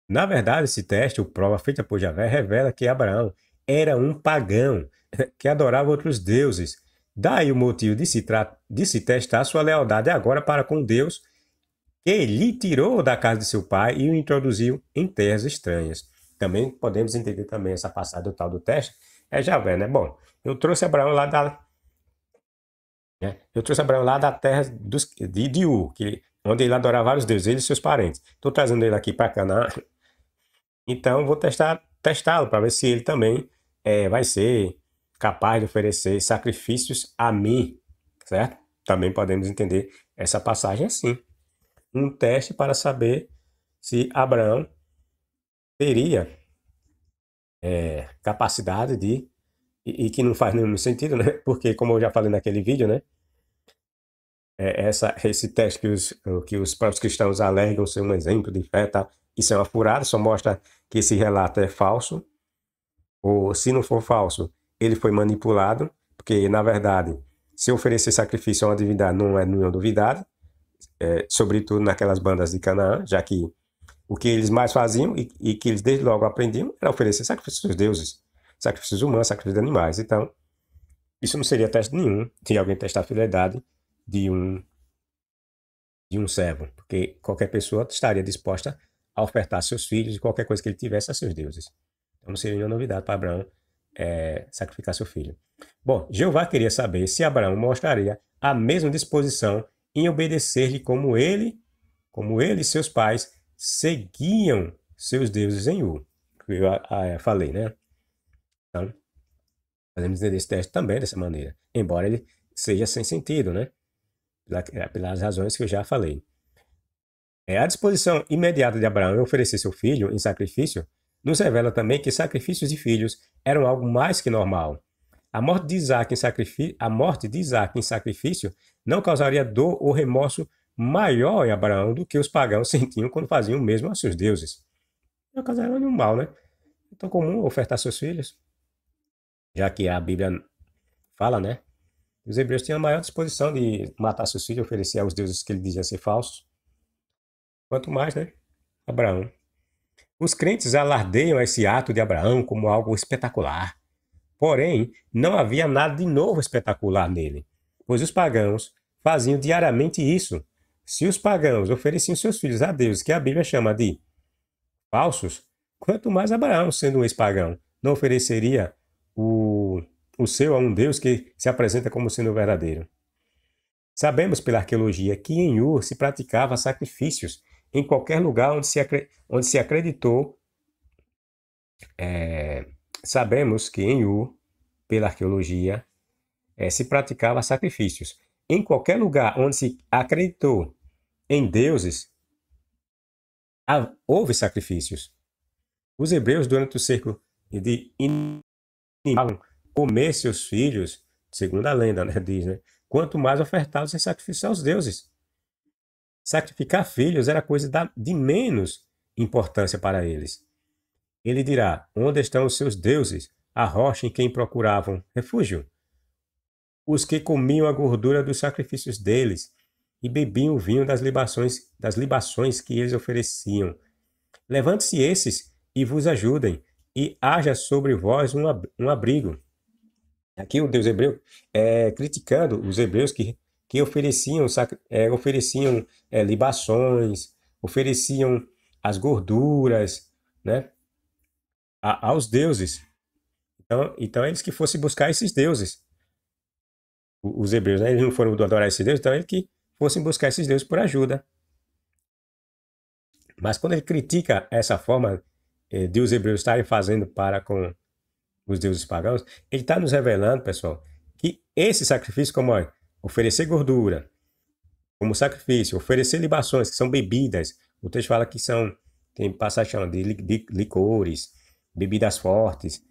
Na verdade, esse teste, ou prova feita por Javé, revela que Abraão era um pagão que adorava outros deuses. Daí o motivo de se testar sua lealdade agora para com Deus, que lhe tirou da casa de seu pai e o introduziu em terras estranhas. Também podemos entender também essa passagem do tal do teste. É Javé, né? Bom, eu trouxe Abraão lá da terra de Ur, onde ele adorava vários deuses, ele e seus parentes. Estou trazendo ele aqui para Canaã. Então, vou testá-lo para ver se ele também vai ser capaz de oferecer sacrifícios a mim, certo? Também podemos entender essa passagem assim. Um teste para saber se Abraão teria capacidade de... E que não faz nenhum sentido, né? Porque, como eu já falei naquele vídeo, né? Esse teste que os próprios cristãos alegam ser um exemplo de fé, tá? Isso é uma furada, só mostra que esse relato é falso. ou se não for falso, ele foi manipulado, porque, na verdade, se oferecer sacrifício a uma divindade não é nenhuma novidade, sobretudo naquelas bandas de Canaã, já que o que eles mais faziam e que eles desde logo aprendiam era oferecer sacrifícios aos deuses, sacrifícios humanos, sacrifícios de animais. Então, isso não seria teste nenhum de alguém testar a fidelidade de um, de um servo, porque qualquer pessoa estaria disposta a ofertar seus filhos e qualquer coisa que ele tivesse a seus deuses. Então, não seria nenhuma novidade para Abraão sacrificar seu filho. Bom, Jeová queria saber se Abraão mostraria a mesma disposição em obedecer-lhe como ele e seus pais seguiam seus deuses em Ur. Eu falei, né? Então, podemos entender esse teste também dessa maneira, embora ele seja sem sentido, né? Pelas razões que eu já falei. A disposição imediata de Abraão em oferecer seu filho em sacrifício nos revela também que sacrifícios de filhos eram algo mais que normal. A morte de Isaac em sacrifício não causaria dor ou remorso maior em Abraão do que os pagãos sentiam quando faziam o mesmo aos seus deuses. Não causaria nenhum mal, né? É tão comum ofertar seus filhos, já que a Bíblia fala, né? Os hebreus tinham a maior disposição de matar seus filhos e oferecer aos deuses que ele dizia ser falsos. Quanto mais, né? Abraão. Os crentes alardeiam esse ato de Abraão como algo espetacular. Porém, não havia nada de novo espetacular nele, pois os pagãos faziam diariamente isso. Se os pagãos ofereciam seus filhos a Deus, que a Bíblia chama de falsos, quanto mais Abraão, sendo um ex-pagão, não ofereceria o seu a um Deus que se apresenta como sendo verdadeiro. Sabemos pela arqueologia que em Ur se praticava sacrifícios em qualquer lugar onde se acreditou. Sabemos que em Ur, pela arqueologia, se praticava sacrifícios. Em qualquer lugar onde se acreditou em deuses, houve sacrifícios. Os hebreus, durante o cerco de comer seus filhos, segundo a lenda, né, diz, né? Quanto mais ofertá-los em sacrifício aos deuses. Sacrificar filhos era coisa de menos importância para eles. Ele dirá: onde estão os seus deuses, a rocha em quem procuravam refúgio? Os que comiam a gordura dos sacrifícios deles e bebiam o vinho das libações que eles ofereciam. Levante-se esses e vos ajudem, e haja sobre vós um abrigo. Aqui o Deus hebreu criticando os hebreus que ofereciam libações, ofereciam as gorduras, né, aos deuses. Então eles que fossem buscar esses deuses. Os hebreus, né, eles não foram adorar esses deuses, então eles que fossem buscar esses deuses por ajuda. Mas quando ele critica essa forma de os hebreus estarem fazendo para com os deuses pagãos, ele está nos revelando, pessoal, que esse sacrifício, como oferecer gordura, como sacrifício, oferecer libações, que são bebidas, o texto fala que tem passagem de licores, bebidas fortes,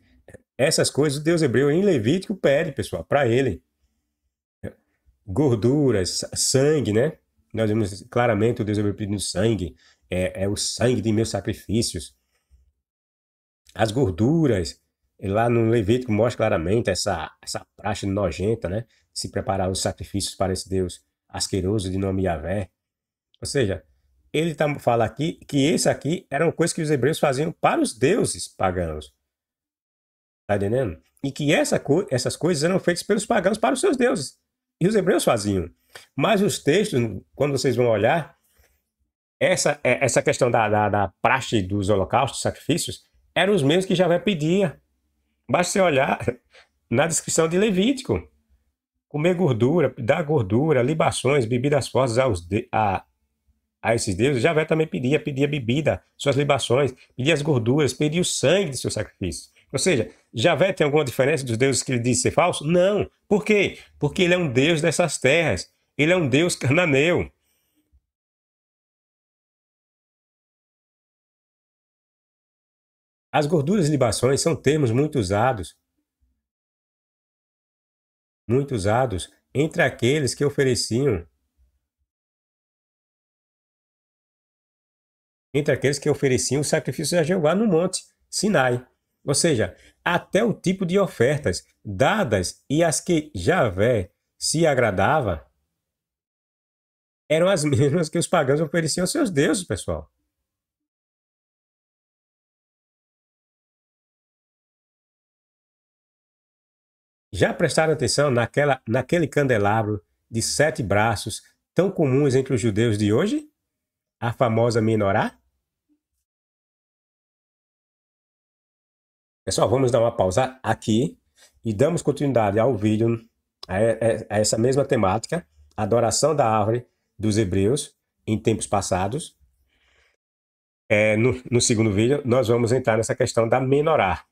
essas coisas o Deus hebreu em Levítico pede, pessoal, para ele. Gorduras, sangue, né? Nós vemos claramente o Deus hebreu pedindo sangue, é o sangue de meus sacrifícios. As gorduras, lá no Levítico mostra claramente essa praxe nojenta, né? Se preparar os sacrifícios para esse Deus asqueroso de nome Yahvé. Ou seja, ele fala aqui que esse aqui era uma coisa que os hebreus faziam para os deuses pagãos. Tá entendendo? E que essas coisas eram feitas pelos pagãos para os seus deuses. E os hebreus faziam. Mas os textos, quando vocês vão olhar, essa questão da praxe dos holocaustos, sacrifícios, eram os mesmos que Javé pedia. Basta você olhar na descrição de Levítico. Comer gordura, dar gordura, libações, bebidas fortes a esses deuses. Javé também pedia bebida, suas libações, pedia as gorduras, pedia o sangue de seus sacrifícios. Ou seja, Javé tem alguma diferença dos deuses que ele diz ser falso? Não. Por quê? Porque ele é um deus dessas terras. Ele é um deus cananeu. As gorduras e libações são termos muito usados entre aqueles que ofereciam os sacrifícios a Jeová no monte Sinai. Ou seja, até o tipo de ofertas dadas e as que Javé se agradava eram as mesmas que os pagãos ofereciam aos seus deuses, pessoal. Já prestaram atenção naquele candelabro de 7 braços tão comuns entre os judeus de hoje? A famosa menorá? Pessoal, vamos dar uma pausa aqui e damos continuidade ao vídeo, a essa mesma temática, adoração da árvore dos hebreus em tempos passados. No segundo vídeo, nós vamos entrar nessa questão da menorá.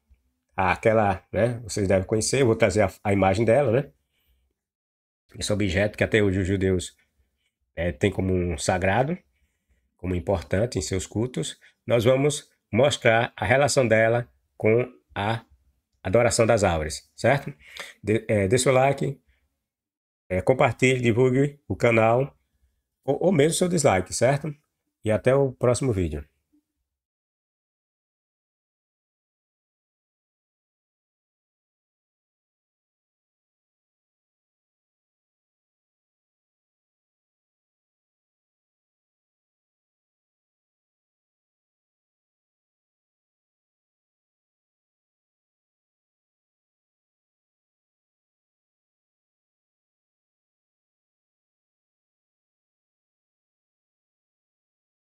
Aquela, né, vocês devem conhecer, eu vou trazer a imagem dela, né? Esse objeto que até hoje os judeus têm como um sagrado, como importante em seus cultos. Nós vamos mostrar a relação dela com a adoração das árvores, certo? Dê seu like, compartilhe, divulgue o canal, ou mesmo seu dislike, certo? E até o próximo vídeo.